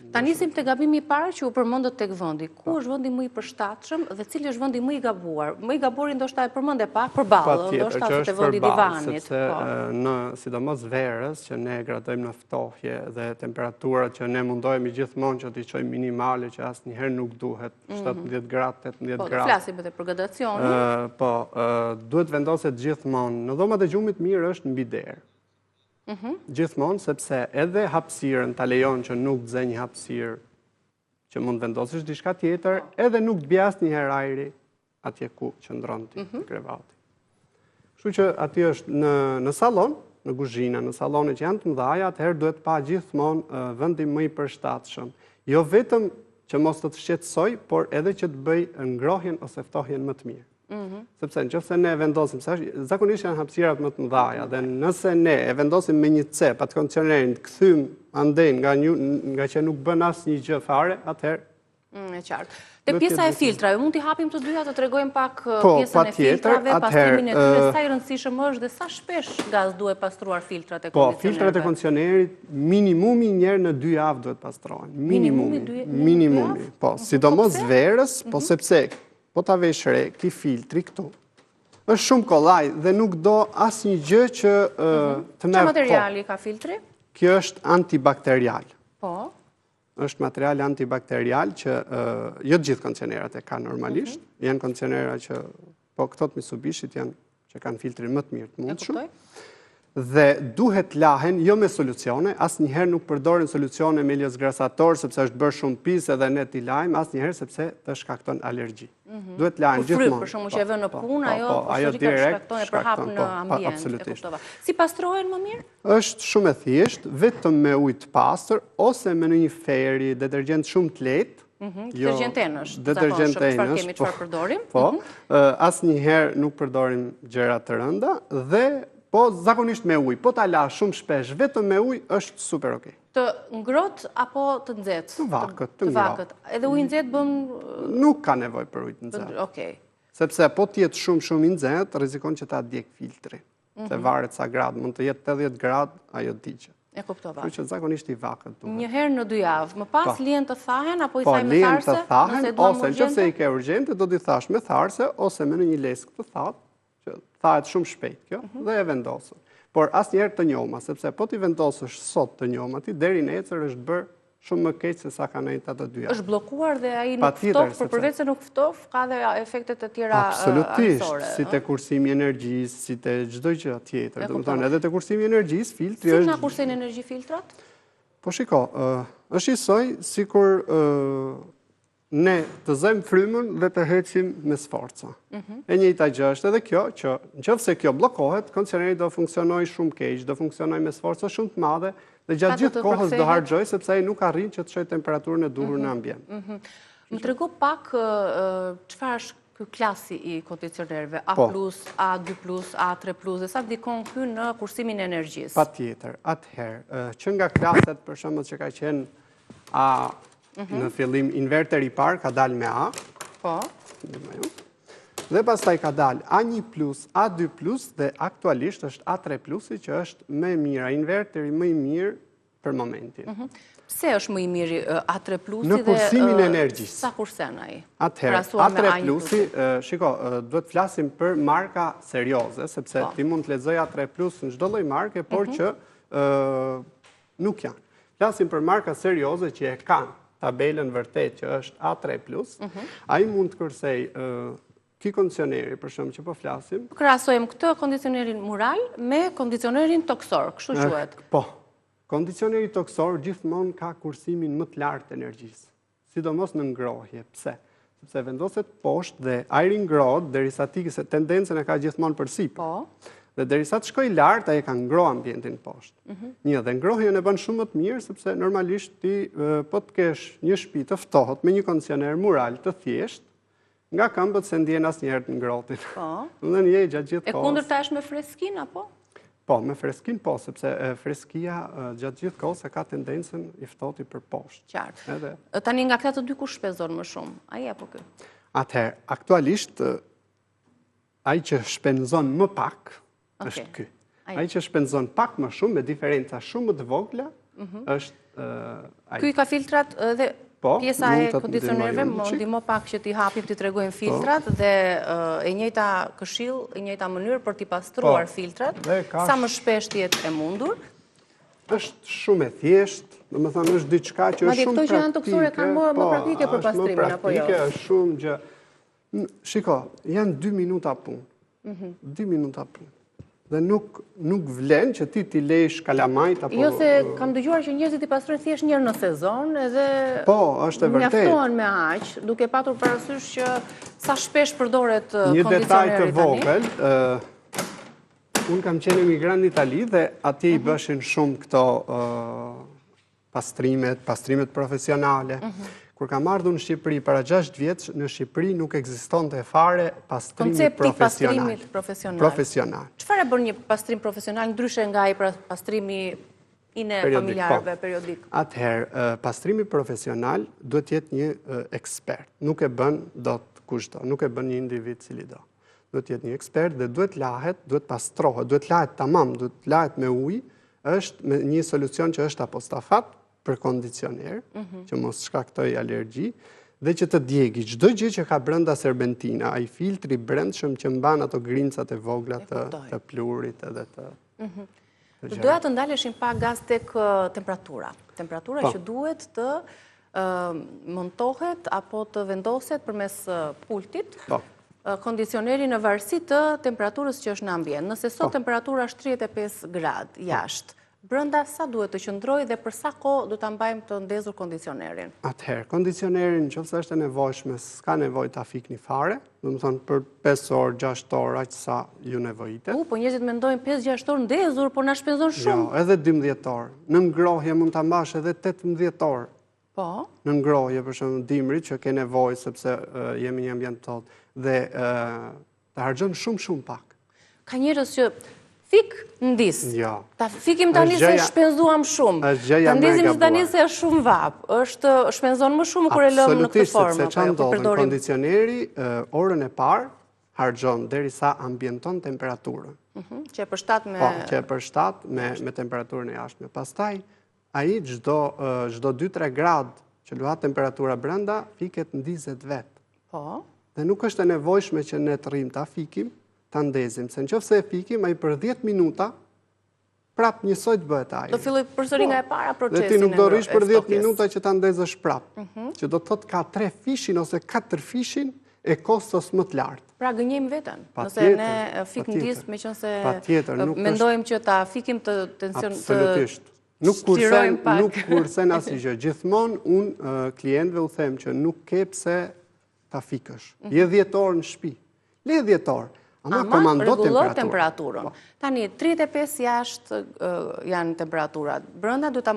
ta nisim të gabimi i parë që u përmendët tek vendi. Ku është vendi më i përshtatshëm dhe cili është vendi më i gabuar? Më i gabuari ndoshta e përmendë pak përballë, ndoshta te vendi i divanit. Sepse sidomos verës që ne gradojmë në ftohje dhe temperaturat që ne mundohemi gjithmonë që t'i çojmë minimale që asnjëherë nuk duhet, 17 gradë, 18 gradë. Po, flasim edhe për gradacionin. Po, duhet vendoset gjithmonë. Në dhomat e gjumit mirë është mbi derë. Gjithmonë, sepse edhe hapësirën ta lejon që nuk të një hapësirë që mund vendosësh diçka tjetër, edhe nuk të bie asnjëherë ajri atje ku qëndron ti në krevati. Kështu që aty është në sallon, në kuzhina, në sallonet që janë të mëdha, atëherë duhet pa gjithmonë vendi më i përshtatshëm. Jo vetëm që mos të shqetësoj, por edhe që të bëj ngrohjen ose ftohjen më të mirë. Sepse nëse ne vendosim, zakonisht janë hapësirat më të mëdha, dhe nëse ne e vendosim me një cep atë kondicionerin, të kthym andej nga që nuk bën asnjë gjë fare, atëherë e qartë. Te pjesa e filtrave, mund t'i hapim të dyja, të tregojmë pak pjesën e filtrave, pastrimin e tyre, sa i rëndësishëm është dhe sa shpesh gaz duhet pastruar filtrat e kondicionerit. Po, filtrat e kondicionerit minimumi një herë në 2 javë duhet pastrohen. Minimumi. Po, sidomos verës, po sepse po ta vesh re këtij filtri këtu, është shumë kollaj dhe nuk do asnjë gjë që të merr. Çfarë materiali ka filtri? Kjo është antibakterial. Po. Është material antibakterial që jo të gjithë kondicionerat e kanë normalisht. Janë kondicionera që po këto të Mitsubishit janë që kanë filtrin më të mirë të mundshëm. Dhe duhet lahen jo me solucione, asnjëherë nuk përdorin solucione me liozgrasator sepse është bërë shumë pisë edhe ne t'i lajmë, asnjëherë sepse të shkakton alergji. Duhet lahen gjithmonë. Për shkakun që e vën në punë, ajo direkt shkakton në ambient. Absolutisht. Si pastrohen më mirë? Është shumë e thjeshtë, vetëm me ujë të pastër ose me një feri, detergjent shumë të lehtë. Detergjentenësh, çfarë kemi, çfarë përdorim? Po, asnjëherë nuk përdorim gjëra të rënda dhe po zakonisht me ujë, po ta la shumë shpesh, vetëm me ujë është super okay. Të ngrohtë apo të nxehtë? Të vakët. Edhe uji i nxehtë bën nuk ka nevojë për ujë të nxehtë. Okej. Sepse po të jetë shumë i nxehtë, rrezikon që ta djeg filtri. Se varet sa grad, mund të jetë 80 grad, ajo digjet. E kuptova. Kështu që zakonisht i vakët duhet. Një herë në 2 javë, më pas lihen të thahen apo i thaj me tharse? Po, lihen të thahen, ose nëse i ke urgjente, do t'i thash me tharse, ose me në një leskë të thatë, që thahet shumë shpejt kjo, dhe e vendosën. Por asnjëherë të njoma, sepse po t'i vendosësh sot të njoma, ti deri necër është bërë shumë më keq se sa kanë ato të dyja. Është bllokuar dhe ai nuk ftof, por përveç se nuk ftof, ka dhe efektet e tjera ardhësore. Absolutisht, si te kursimi i energjisë, si te çdo gjë tjetër. Domethënë edhe te kursimi i energjisë, filtri është. Si na kursejnë energji filtrat? Po shiko, është njësoj sikur ne të zëjmë frymën dhe të heqim me sforca. E njëjta gjë është edhe kjo, që nëse kjo bllokohet, kondicioneri do funksionojë shumë keq, do funksionojë me sforca shumë të mëdha dhe gjatë gjithë kohës do harxhoj sepse ai nuk arrin që të çojë temperaturën e duhur në ambient. Më trego pak çfarë është ky klasi i kondicionerëve, A+, A2+, A3+, dhe sa ndikon ky në kursimin e energjisë? Patjetër. Atëherë, që nga klaset për shembull që ka qenë A në fillim inverter i parë ka dalë me A. Po. Dhe pastaj ka dalë A1+, A2+, dhe aktualisht është A3+, që është më e mira, inverteri më i mirë për momentin. Pse është më i miri A3+? Në kursimin e energjisë. Sa kursen ai? Atëherë, A3+, shiko, duhet flasim për marka serioze, sepse ti mund të lexoj A3+ në çdo lloj marke, por që nuk janë. Flasim për marka serioze që e kanë tabelën vërtet që është A3+, ai mund të kursej ky kondicioneri, për shembull, që po flasim. Krahasojmë këtë kondicionerin mural me kondicionerin toksor, kështu quhet. Po. Kondicioneri toksor gjithmonë ka kursimin më të lartë të energjisë, sidomos në ngrohje. Pse? sepse vendoset poshtë dhe ajri ngrohet derisa se tendencën e ka gjithmonë përsipër. Po. Dhe derisa të shkoj lart, ai ka ngro ambientin poshtë. Dhe ngrohjen e bën shumë më të mirë sepse normalisht ti po të kesh një shtëpi të ftohtë me një kondicioner mural të thjeshtë, nga këmbët se ndjen asnjëherë të ngrohtin. Po. Dhe je gjatë gjithë kohës. E kundërta është me freskinë apo? Po, me freskin po, sepse freskia gjatë gjithë kohës e ka tendencën i ftohti për poshtë. Qartë. Tani nga këta të dy kush shpenzon më shumë? Ai apo ky? Atëherë, aktualisht ai që shpenzon më pak është ky. Ai që shpenzon pak më shumë me diferenca shumë më të vogla është ai. Ky ka filtrat edhe pjesa e kondicionerëve, më ndihmo pak që t'i hapim, t'i tregojmë filtrat dhe e njëjta këshill, e njëjta mënyrë për t'i pastruar filtrat, sa më shpesh të jetë e mundur. Është shumë e thjeshtë, domethënë është diçka që është shumë praktike. Madje këto që janë toksore kanë më praktike për pastrimin apo jo? Është shumë gjë. Shiko, janë 2 minuta punë. 2 minuta punë. Dhe nuk vlen që ti lejsh kalamajt apo... Jo se kam dëgjuar që njerëzit i pastrojnë thjesht një herë në sezon edhe... Po, është e vërtet. Mjaftohen me aq, duke patur parasysh që sa shpesh përdoret një detaj kondicioneri të vogël, unë kam qenë emigrant në Itali dhe atje i bëshin shumë këto pastrimet profesionale. Kur kam ardhur në Shqipëri para 6 vjeç, në Shqipëri nuk ekzistonte fare pastrimi profesional. Çfarë bën një pastrim profesional ndryshe nga ai pastrimi familjarëve periodik? Atëherë, pastrimi profesional duhet të jetë një ekspert. Nuk e bën dot kushdo, nuk e bën një individ cili do. Duhet të jetë një ekspert dhe duhet lahet, duhet pastrohet, duhet lahet tamam, duhet lahet me ujë, është një solucion që është apostafat për kondicioner, që mos shkaktoj alergji, dhe që të djegi çdo gjë që ka brenda serbentina, ai filtri brendshëm që mban ato grincat e vogla të pluhurit edhe të... Doja të ndaleshim pak gaz tek temperatura. Temperatura që duhet të montohet apo të vendoset përmes pultit, kondicioneri në varësi të temperaturës që është në ambient. Nëse sot temperatura është 35 gradë jashtë, brenda sa duhet të qëndrojë dhe për sa kohë do ta mbajmë të ndezur kondicionerin? Atëherë, kondicionerin nëse është e nevojshme, s'ka nevojë ta fikni fare, domethënë për 5 orë, 6 orë, aq sa ju nevojitet. Po njerëzit mendojnë 5-6 orë ndezur, por na shpenzon shumë. Jo, edhe 12 orë. Në ngrohje mund ta mbash edhe 18 orë. Po. Në ngrohje, për shembull, dimrit që ke nevojë sepse jemi një ambient ftohtë dhe ta harxhon shumë pak. Ka njerëz që fik ndis. Jo. Ta fikim tani se shpenzuam shumë. Ta ndizim se tani se është shumë vap. Është shpenzon më shumë kur e lëm në këtë formë. Sepse çan ndodhen kondicioneri, orën e parë harxhon derisa ambienton temperaturën. Që e përshtat me... Po, që e përshtat me temperaturën e jashtme. Pastaj, ai çdo 2-3 gradë që luhat temperatura brenda, fiket ndizet vetë. Po. Dhe nuk është e nevojshme që ne të rrim ta fikim, ta ndezim, se nëse e fikim, ai për 10 minuta prap njësoj të bëhet ajri. Do filloj përsëri nga e para procesin. Dhe ti nuk do rish për 10 minuta që ta ndezësh prap. Që do të thotë ka 3 fishin ose 4 fishin e kostos më të lartë. Pra gënjejmë veten. Nëse ne fik ndis, meqense mendojmë që ta fikim të tension të... Absolutisht. Nuk kursen asgjë. Gjithmonë unë klientëve u them që nuk ke pse ta fikësh. Je 10 orë në shtëpi. Le 10 orë. Ama rregullon temperaturën. Tani 35 jashtë janë temperaturat. Brenda duhet ta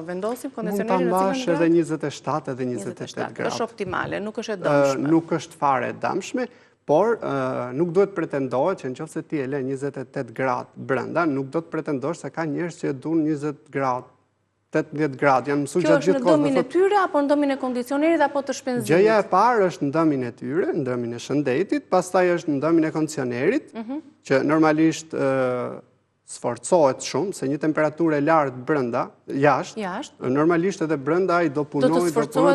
vendosim kondicionerin në cilën grad? Edhe 27 edhe 28 gradë. Është optimale, nuk është e dëmshme. Nuk është fare e dëmshme, por nuk duhet pretendohet që nëse ti e le 28 gradë brenda, nuk do të pretendosh se ka njerëz që e duan 20 gradë. 18 gradë, janë mësuar gjatë gjithë kohës. Kjo është në dëmin e tyre apo në dëmin e kondicionerit apo të shpenzimit? Gjëja e parë është në dëmin e tyre, në dëmin e shëndetit, pastaj është në dëmin e kondicionerit, që normalisht sforcohet shumë, se një temperaturë e lartë brenda, jashtë, normalisht edhe brenda ai do punojë,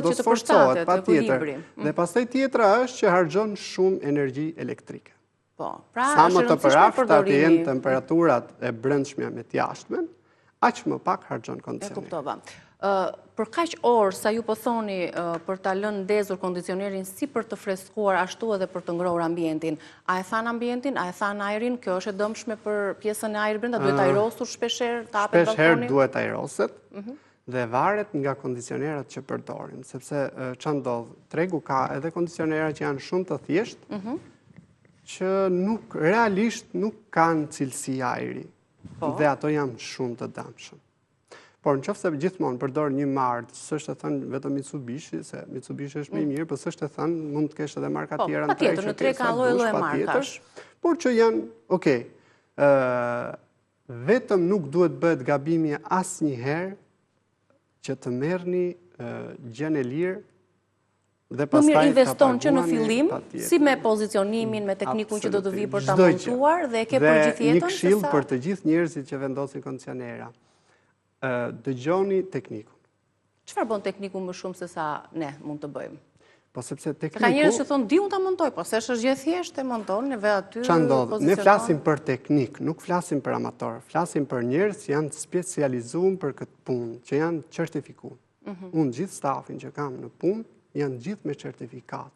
do sforcohet, patjetër. Dhe pastaj tjetra është që harxhon shumë energji elektrike. Po, pra sa më të përafta të jenë temperaturat e brendshme me të jashtmen, aq më pak harxhon kondicioneri. E kuptova. Për kaq orë sa ju po thoni për ta lënë ndezur kondicionerin si për të freskuar ashtu edhe për të ngrohur ambientin, a e than ambientin, a e than ajrin, kjo është e dëmshme për pjesën e ajrit brenda, duhet ajrosur shpeshherë, të hapet balkoni? Shpeshherë duhet ajroset. dhe varet nga kondicionerat që përdorim, sepse që ndodhë, tregu ka edhe kondicionerat që janë shumë të thjeshtë, që realisht nuk kanë cilësi ajri, dhe ato janë shumë të damshëm. Por në qoftë se gjithmonë përdor një markë, s'është e thënë vetëm Mitsubishi, se Mitsubishi është më i mirë, por s'është e thënë mund të kesh edhe marka tjera në patjetër, në tre ka lloj markash. Por që janë, vetëm nuk duhet bëhet gabimi asnjëherë që të merrni gjën e lirë dhe pastaj ta investon që në fillim, si me pozicionimin, me teknikun që do të vi për ta montuar dhe e ke përgjithjetën. Një këshill për të gjithë njerëzit që vendosin kondicionera. Dëgjoni teknikun. Çfarë bën tekniku më shumë se sa ne mund të bëjmë? Po sepse tekniku... Ka njerëz që thonë di unë ta montoj, po se është gjë thjeshtë e monton, neve aty pozicionon. Ne flasim për teknik, nuk flasim për amator, flasim për njerëz që janë specializuar për këtë punë, që janë certifikuar. Unë gjithë stafin që kam në punë janë gjithë me certifikat,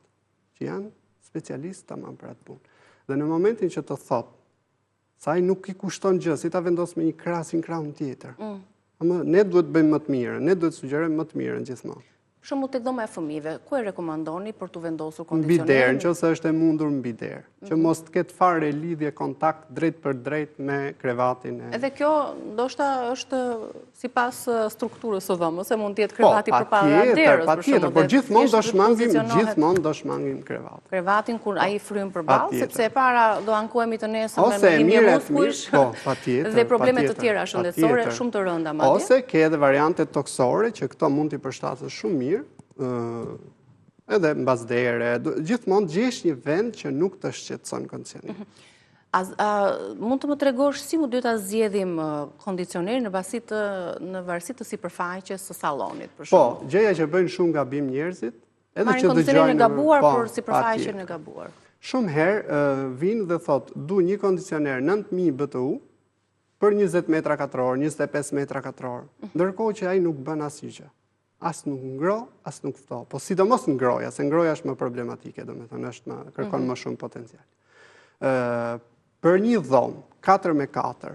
që janë specialistë tamam për atë punë. Dhe në momentin që të thotë, saj nuk i kushton gjë, si ta vendos me një krasin krahun tjetër. Ne duhet bëjmë më të mirë, ne duhet sugjerojmë më të mirën gjithmonë. Shumë tek dhoma e fëmijëve, ku e rekomandoni për të vendosur kondicionerin? Mbi derë, nëse është e mundur mbi derë, që mos të ketë fare lidhje kontakt drejt për drejt me krevatin. Edhe kjo ndoshta është sipas strukturës së dhomës, se mund të jetë krevati përpara derës. Patjetër, por gjithmonë do shmangim krevatin. Krevatin kur ai fryn përballë, sepse e para do ankohemi të nesër me dhimbje muskujsh dhe probleme të tjera shëndetësore shumë të rënda madje. Ose ke edhe variante toksore që këto mund t'i përshtatës shumë mirë, edhe mbas dere, gjithmonë gjesh një vend që nuk të shqetëson kondicionerin. Mund të më tregosh si mu duhet ta zgjedhim kondicionerin në varësi të sipërfaqes së sallonit, për shembull? Po, gjëja që bëjnë shumë gabim njerëzit, edhe marrin që kondicionerin e gabuar për sipërfaqen e gabuar. Shumë herë vinë dhe thotë, du një kondicioner 9000 BTU për 20 metra katror, 25 metra katror, ndërkohë që ai nuk bën asgjë. As nuk ngro, as nuk fto. Po sidomos ngroja, se ngroja është më problematike, domethënë kërkon më shumë potencial. Për një dhomë 4x4,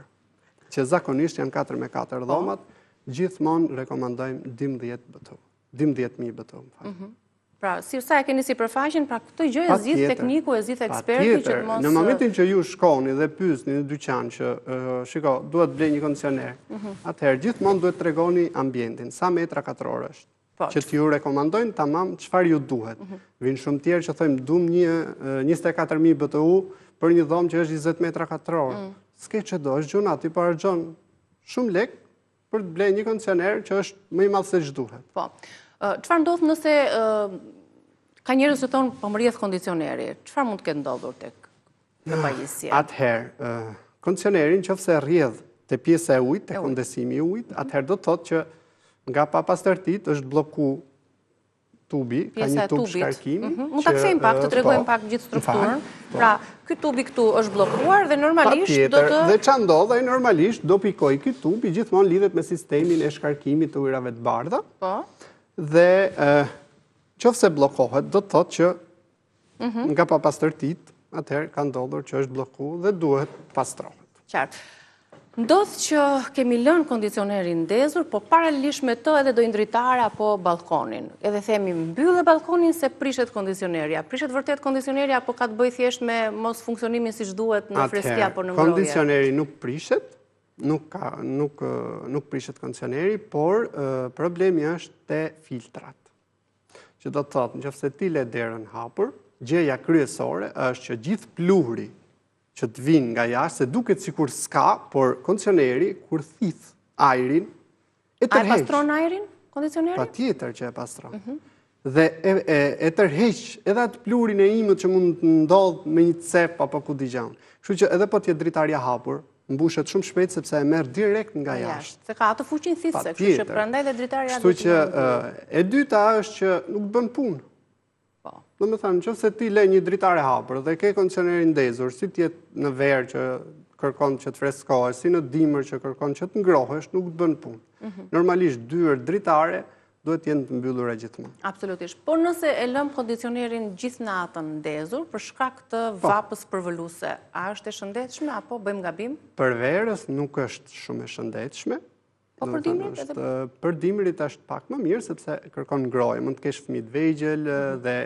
që zakonisht janë 4x4 dhomat, gjithmonë rekomandojmë 12 BTU. 12.000 BTU. Pra, sa e keni sipërfaqen, pra këtë gjë e zgjidh tekniku, e zgjidh eksperti që të mos... Në momentin që ju shkoni dhe pyesni në dyqan që, shiko, duhet blej një kondicioner, atëherë gjithmonë duhet tregoni ambientin, sa metra katror është, që t'ju rekomandojnë tamam çfarë ju duhet. Vinë shumë tjerë që thojmë, dum një 24.000 BTU për një dhomë që është 20 metra katror. S'ke që do, është gjuna, ti po harxhon shumë lek për të blej një kondicioner që është më i madh se ç'duhet. Po. Çfarë ndodh nëse ka njerëz që thonë po më rrjedh kondicioneri? Çfarë mund të ketë ndodhur tek pajisja? Atëherë, kondicioneri nëse rrjedh te pjesa e ujit, te kondensimi i ujit, atëherë do të thotë që nga papastërtit është blloku tubi, ka një tub shkarkimi. Mund ta kthejmë pak, të tregojmë pak gjithë strukturën. Pra, ky tubi këtu është bllokuar dhe normalisht do të... Dhe ç'a ndodh, ai normalisht do pikojë ky tubi, gjithmonë lidhet me sistemin e shkarkimit të ujrave të bardha. Po. Dhe qofse bllokohet, do të thotë që nga papastërtit, atëherë ka ndodhur që është bllokuar dhe duhet pastrohet. Qartë. Ndodh që kemi lënë kondicionerin ndezur, po paralelisht me të edhe do i ndritare apo balkonin. Edhe themi mbyllë balkonin se prishet kondicionerja. Prishet vërtet kondicioneria apo ka të bëjë thjesht me mos funksionimin siç duhet në freski apo në ngrohje? Kondicioneri nuk prishet, nuk prishet kondicioneri, por problemi është te filtrat. Që do të thotë, nëse ti le derën hapur, gjëja kryesore është që gjithë pluhuri që të vinë nga jashtë, se duket sikur s'ka, por kondicioneri, kur thith ajrin, e tërheq. A e pastron ajrin, kondicioneri? Patjetër që e pastron. Dhe e tërheq edhe atë pluhurin e imët që mund të ndodhë me një cep apo ku digjan. Kështu që edhe po t'jetë dritarja hapur, mbushet shumë shpejt sepse e merr direkt nga jashtë. Se ka atë fuqin thithse, kështu që prandaj dhe dritarja do të... Kështu që e dyta është që nuk bën punë. Do me thënë, nëse ti le një dritare hapur dhe ke kondicionerin ndezur, si t'jetë në verë që kërkon që të freskohesh, si në dimër që kërkon që të ngrohesh, nuk të bën punë. Normalisht dyert dritare duhet jenë të mbyllura gjithmonë. Absolutisht. Por nëse e lëm kondicionerin gjithë natën ndezur për shkak të vapës përvoluese, a është e shëndetshme apo bëjmë gabim? Për verës nuk është shumë e shëndetshme, Po për dimrit? Për dimrit është pak më mirë, sepse kërkon ngrohje, mund të kesh fëmijë të vegjël dhe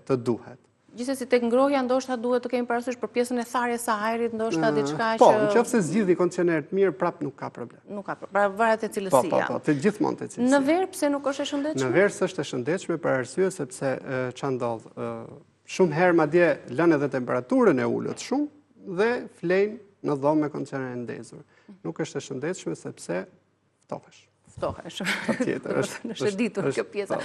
të duhet. Gjithsesi tek ngrohja ndoshta duhet të kemi parasysh për pjesën e tharjes së ajrit, ndoshta diçka që... Po, nëse zgjidhi kondicioner të mirë, prap nuk ka problem. Nuk ka problem, pra varet te cilësia. Po, të gjithmonë te cilësia. Në verë pse nuk është e shëndetshme? Në verë është e shëndetshme për arsye sepse ç'a ndodh, shumë herë madje lën edhe temperaturën e ulët shumë dhe flejnë në dhomë me kondicioner ndezur. Nuk është e shëndetshme sepse ftohesh. Patjetër, është e ditur kjo pjesa.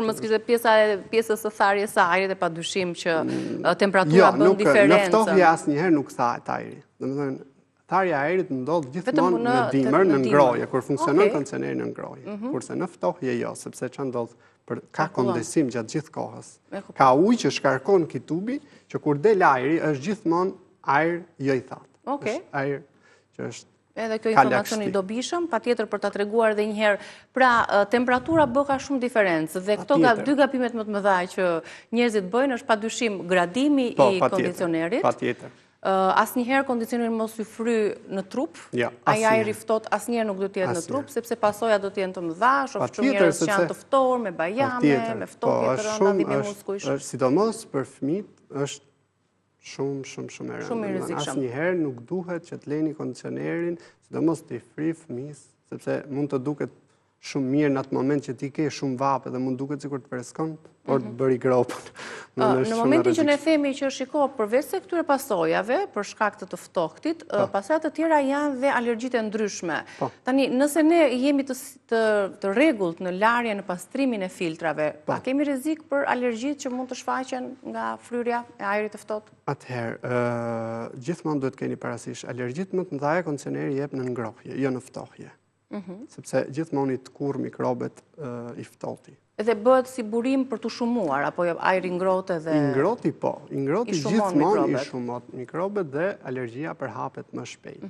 Mos kishte pjesës së tharjes së ajrit e padyshim që temperatura bën diferencë. Në ftohje asnjëherë nuk thahet ajri. Domethënë, tharja e ajrit ndodh gjithmonë në dimër, në ngrohje, kur funksionon kondicioneri në ngrohje. Kurse në ftohje jo, sepse ç'a ndodh, ka kondensim gjatë gjithë kohës. Ka ujë që shkarkon ky tubi, që kur del ajri është gjithmonë ajër jo i thatë. Është ajër që është edhe kjo informacion i dobishëm, patjetër për ta treguar edhe një herë. Pra, temperatura bë ka shumë diferencë dhe këto dy gabimet më të mëdha që njerëzit bëjnë është padyshim gradimi i kondicionerit. Patjetër. Asnjëherë kondicioneri mos ju fry në trup. Ai ajri ftohtë asnjëherë nuk do të jetë në trup, sepse pasojat do të jenë të mëdha, shoh shumë njerëz që janë të ftohtë me bajame, me ftohje të rënda, dhimbje muskujsh. Sidomos për fëmijët është shumë e rëndë. Asnjëherë nuk duhet që të leni kondicionerin, sidomos të i fri fëmijës, sepse mund të duket shumë mirë në atë moment që ti ke shumë vape dhe mund duket sikur të freskon, por të bëri gropën. Në momentin që ne themi që shiko, përveç se këtyre pasojave, për shkak të ftohtit, pasojat të tjera janë dhe alergjitë ndryshme. Tani, nëse ne jemi të rregullt në larjen, në pastrimin e filtrave, a kemi rrezik për alergjitë që mund të shfaqen nga fryrja e ajrit të ftohtë? Atëherë, gjithmonë duhet keni parasysh, alergjitë më të mëdha kondicioneri jep në ngrohje, jo në ftohje. Sepse gjithmonë i tkurr mikrobet i ftohti. Edhe bëhet si burim për të shumuar, apo ajri ngrohtë edhe... Ngroti po, ngroti gjithmonë i shumot mikrobet dhe alergjia përhapet më shpejt.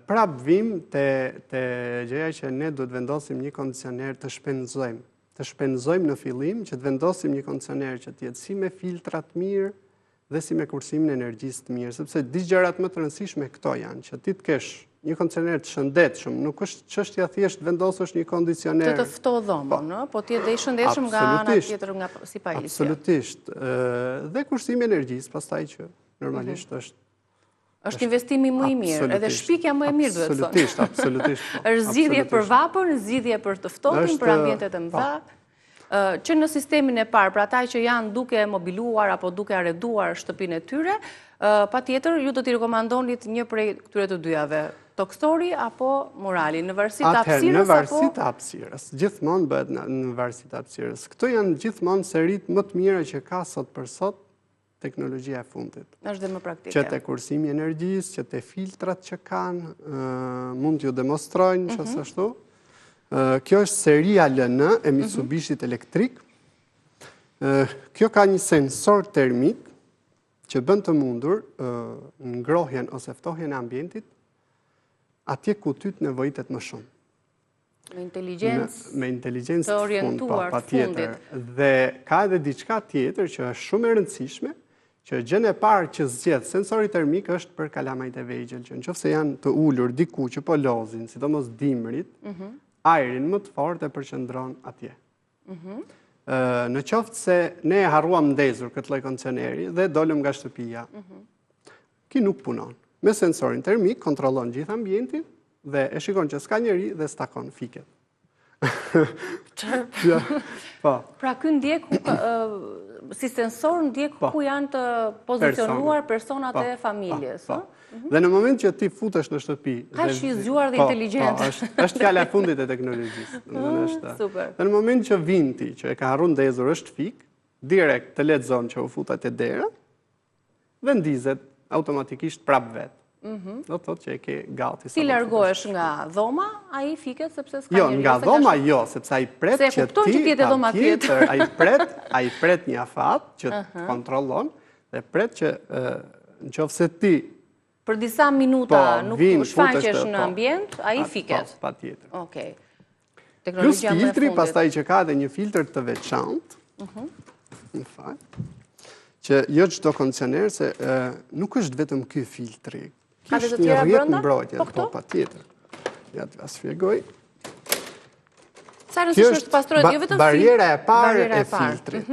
Prap vim te gjëja që ne duhet vendosim një kondicioner të shpenzojmë. Të shpenzojmë në fillim që të vendosim një kondicioner që të jetë si me filtrat mirë dhe si me kursimin e energjisë të mirë, sepse dy gjërat më të rëndësishme këto janë, që ti të kesh një kondicioner të shëndetshëm, nuk është çështja thjesht vendosësh një kondicioner të ftohtë dhomën, po ti dhe i shëndetshëm nga ana tjetër nga si pajisja. Absolutisht. Dhe kursimi i energjisë, pastaj që normalisht është investimi më i mirë, edhe shpikja më e mirë duhet të thonë. Absolutisht. Është zgjidhje për vapën, zgjidhje për të ftohtin, për ambientet e mëdha. Që në sistemin e parë, pra ata që janë duke mobiluar apo duke arreduar shtëpinë e tyre, patjetër ju do t'i rekomandonit një prej këtyre të dyjave, toksori apo murali, në varësi të hapësirës apo... Në varësi të hapësirës, gjithmonë bëhet në varësi të hapësirës. Këto janë gjithmonë serit më të mira që ka sot për sot teknologjia e fundit. Është dhe më praktike. Që te kursimi i energjisë, që te filtrat që kanë, mund t'ju demonstrojnë që ashtu. Kjo është seria LN e Mitsubishit elektrik. Kjo ka një sensor termik që bën të mundur ngrohjen ose ftohjen e ambientit atje ku ty të nevojitet më shumë. Me inteligjencë të orientuar të fundit. Dhe ka edhe diçka tjetër që është shumë e rëndësishme, që gjën e parë që zgjedh sensori termik është për kalamajt e vegjël, që nëse janë të ulur diku që po lozin, sidomos dimrit, ajrin më të fortë e përqendron atje. Në qoftë se ne harruam ndezur këtë lloj kondicioneri dhe dolëm nga shtëpia, ki nuk punon. Me sensorin termik kontrollon gjithë ambientin dhe e shikon që s'ka njeri dhe s'takon fiket. Pra ky ndjek si sensor ndjek ku janë të pozicionuar personat e familjes. Dhe në moment që ti futesh në shtëpi... Ka shi zgjuar dhe inteligjent. Është fjala e fundit e teknologjisë. Super. Dhe në moment që vin ti, që e ka harru ndezur është fik, direkt të lexon që u futat e dera, dhe ndizet automatikisht prap vetë. Do të thotë që e ke gati. Si largohesh nga dhoma, ai fiket sepse s'ka njeri. Jo, nga dhoma jo, sepse ai pret që ti ai pret një afat që të kontrollon dhe pret që nëse ti për disa minuta nuk shfaqesh në ambient, ai fiket. Patjetër. Okej. Plus filtri, pastaj që ka edhe një filtr të veçantë. Në fakt, që jo çdo kondicioner se nuk është vetëm ky filtri. Ka të tjera brenda? Mbrojtje, po patjetër. Ja t'ja shpjegoj. Sa rëndësishme është të pastrohet jo vetëm barjera e parë e filtrit.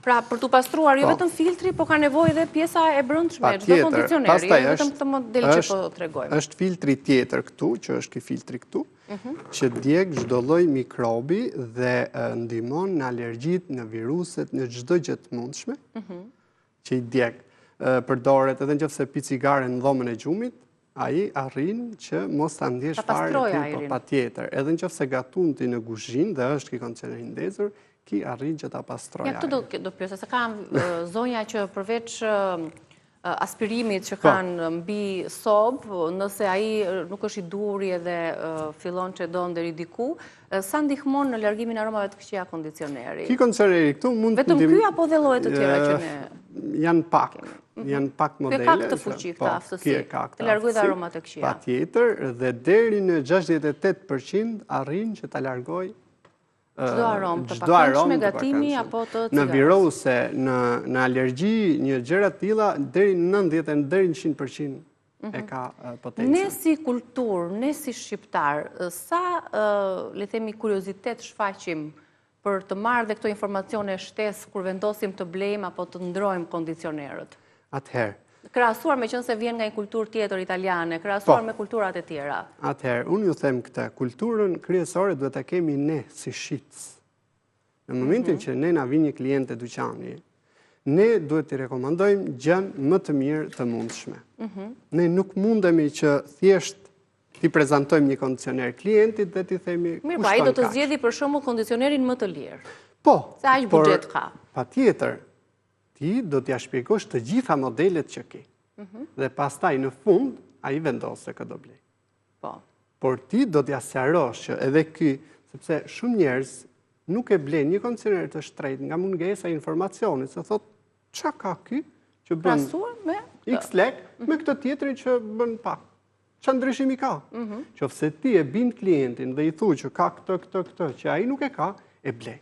Pra, për të pastruar jo vetëm filtri, po ka nevojë edhe pjesa e brendshme, çdo kondicioneri, jo vetëm këtë model që po tregojmë. Është filtri tjetër këtu, që është ky filtri këtu, që djeg çdo lloj mikrobi dhe ndihmon në alergjitë, në viruset, në çdo gjë të mundshme, që i djeg. Përdoret edhe nëse pi cigare në dhomën e gjumit, ai arrin që mos ta ndjesh fare patjetër. Edhe nëse gatun ti në kuzhinë dhe është ky kondicioner i ndezur, ki arrin që ta pastroj. Ja, këtu do pyesë, se kanë zonja që përveç aspirimit që kanë mbi sobë, nëse ai nuk është i duri edhe fillon që do deri diku, sa ndihmon në largimin e aromave të këqija kondicioneri? Ky kondicioneri këtu mund të vetëm ky apo dhe lloje të tjera që ne janë pak modele. Ka këtë fuqi, këtë aftësi, të largojë dhe aromat e këqija. Patjetër, dhe deri në 68% arrin që ta largojë çdo aromë të pakëndshme, gatimi apo të cigares. Në viruse, në alergji, një gjëra të tilla deri në 90 deri në 100% e ka potencën. Ne si kulturë, ne si shqiptar, sa le themi kuriozitet shfaqim për të marrë dhe këto informacione shtesë kur vendosim të blejmë apo të ndrojmë kondicionerët? Atëherë, krahasuar me qenë se vjen nga një kulturë tjetër italiane, krahasuar me kulturat e tjera. Atëherë, unë ju them këtë, kulturën kryesore duhet ta kemi ne si shitës. Në momentin që ne na vjen një klient e dyqani, ne duhet t'i rekomandojmë gjën më të mirë të mundshme. Ne nuk mundemi që thjesht t'i prezantojmë një kondicioner klientit dhe t'i themi kushton kaq. Mirë, ai do të zgjedhë për shembull kondicionerin më të lirë. Po. Se aq buxhet ka. Patjetër. Ti do t'ja shpjegosh të gjitha modelet që ke. Dhe pastaj në fund, ai vendos se kë do blej. Po. Por ti do t'ja sqarosh që edhe ky, sepse shumë njerëz nuk e blen një kondicioner të shtrejtë nga mungesa e informacionit, se thot, ç'a ka ky që bën krahasuar me X lek me këtë tjetrin që bën pak. Ç'a ndryshimi ka? Qofse ti e bind klientin dhe i thu që ka këtë që ai nuk e ka, e blej.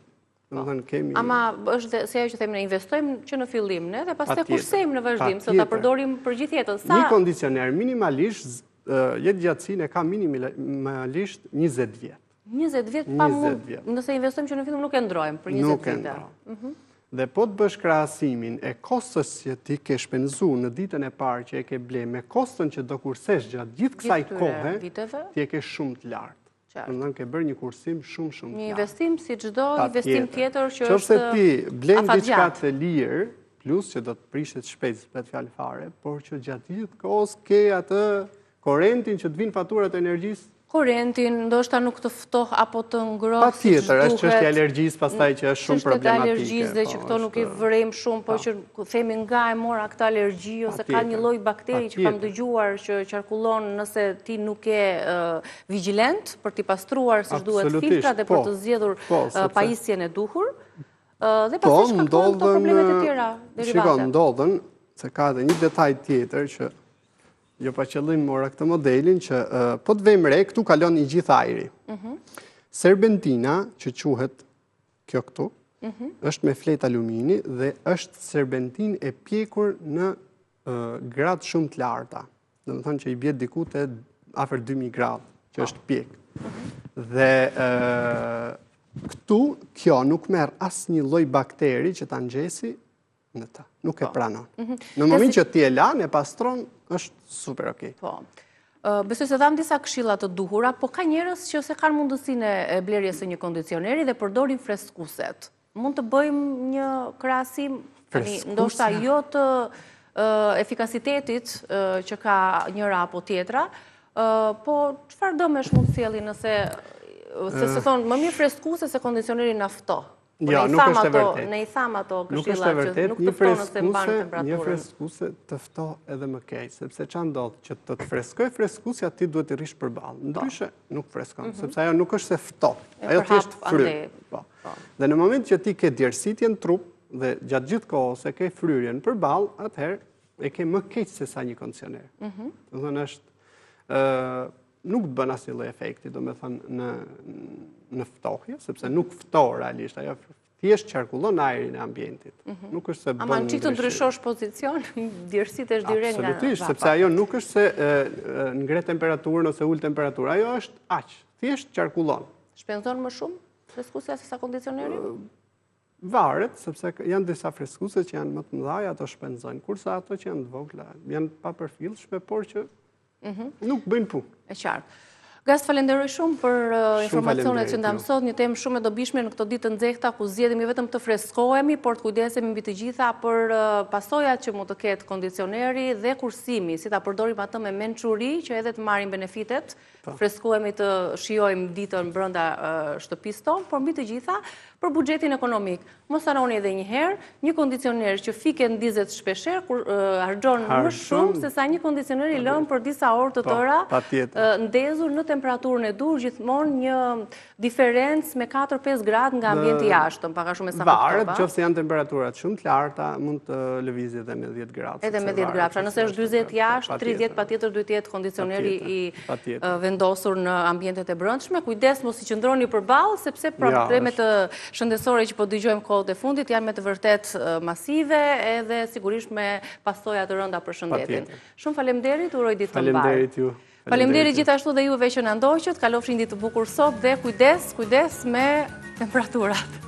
Ama është se ajo që themi ne investojmë që në fillim ne dhe pastaj kursejmë në vazhdim se ta përdorim për gjithë jetën. Një kondicioner minimalisht jetë gjatësinë e ka minimalisht 20 vjet. 20 vjet pa mund. Nëse investojmë që në fillim nuk e ndrojmë për 20 vjet. Dhe po të bësh krahasimin e kostës që ti ke shpenzuar në ditën e parë që e ke ble me kostën që do kursesh gjatë gjithë kësaj kohe, ti e ke shumë të lartë. Nëndën ke bërë një kursim shumë një investim si çdo investim tjetër që është qofse ti blen diçka të lirë, plus që do të prishet shpejt për të fjalë fare, por që gjatë gjithë kohës ke atë korrentin që të vinë faturat e energjisë. Korrentin, ndoshta nuk të ftoh apo të ngroh si duhet. Patjetër, është çështja e alergjisë pastaj që është shumë problematike. Çështja e alergjisë dhe që këto nuk i vrejmë shumë, po që themi nga e mora këtë alergji ose ka një lloj bakteri që kam dëgjuar që qarkullon nëse ti nuk je vigjilent për t'i pastruar siç duhet filtrat dhe për të zgjedhur pajisjen e duhur. Dhe pastaj shkakton këto problemet e tjera derivate. Shikon, ndodhen se ka edhe një detaj tjetër që jo pa qëllim mora këtë modelin që po të vejmë re, këtu kalon i gjithë ajri. Serbentina, që quhet kjo këtu, është me flet alumini dhe është serbentin e pjekur në gradë shumë të larta. Dhe më thënë që i bjet diku të afër 2000 gradë, që është pjek. Dhe këtu, kjo nuk merr asnjë lloj bakteri që ta nxjesi në ta, nuk e pranon. Në moment që ti e lan, e pastron, është super okej. Po. Besoj se dham disa këshilla të duhura, po ka njerëz që se kanë mundësinë e blerjes së një kondicioneri dhe përdorin freskuset. Mund të bëjmë një krahasim, ndoshta jo të efikasitetit që ka njëra apo tjetra, po çfarë dëmesh mund sjellin nëse se thonë më mirë freskuse se kondicioneri na ftoh. Ja, nuk është e vërtet. Ne i tham ato Nuk këshilla është e që vërtet, nuk të ftonë nëse mban temperaturën. Një freskuse të ftoh edhe më keq, sepse ç'a ndodh që të freskoj freskusja ti duhet të rish përballë. Ndryshe nuk freskon, sepse ajo nuk është se ftoh, ajo thjesht fryr. Dhe në moment që ti ke djersitje në trup dhe gjatë gjithë kohës e ke fryrjen përballë, atëherë e ke më keq se sa një kondicioner. Do të thonë është nuk të bën asnjë lloj efekti, do me thënë në ftohje, sepse nuk ftoh realisht, ajo thjesht qarkullon ajrin e ambientit. Nuk është se bën Ama në qikë të ndryshosh pozicion, djerësit është dire nga absolutisht, sepse ajo nuk është se ngre temperaturën ose ul temperaturë, ajo është aq, thjesht qarkullon. Shpenzon më shumë freskusja se sa kondicioneri? Varet, sepse janë disa freskuse që janë më të mëdhaja, ato shpenzojnë, kurse ato që janë të vogla, janë pa përfillshme, por që nuk bëjnë punë. E qartë. Gas, falenderoj shumë për informacionet që nda mësot, një temë shumë e dobishme në këto ditë të nxehta, ku zgjedhemi vetëm të freskohemi, por të kujdesemi mbi të gjitha për pasojat që mund të ketë kondicioneri dhe kursimi, si ta përdorim atë me mençuri që edhe të marrim benefitet, freskohemi të shijojmë ditën brenda shtëpisë tonë, por mbi të gjitha për buxhetin ekonomik. Mos harroni edhe një herë, një kondicioner që fike ndizet shpeshherë kur harxhon më shumë se sa një kondicioner i lënë për disa orë të tëra, ndezur në temperaturën e dur, gjithmonë një diferencë me 4-5 gradë nga ambienti jashtëm, pak a shumë me sa varet, qofse janë temperaturat shumë të larta, mund të lëvizë edhe me 10 gradë. Edhe me 10 gradë. Nëse është 40 jashtë, 30 patjetër duhet të jetë kondicioneri i vendosur në ambientet e brendshme. Kujdes mos i qëndroni përballë, sepse problemet shëndetësore që po dëgjojmë kohët e fundit janë me të vërtet masive edhe sigurisht me pasoja të rënda për shëndetin. Shumë faleminderit, uroj ditë të mbarë. Faleminderit ju. Faleminderit gjithashtu dhe juve që na ndoqët, kalofshin ditë të bukur sot dhe kujdes me temperaturat.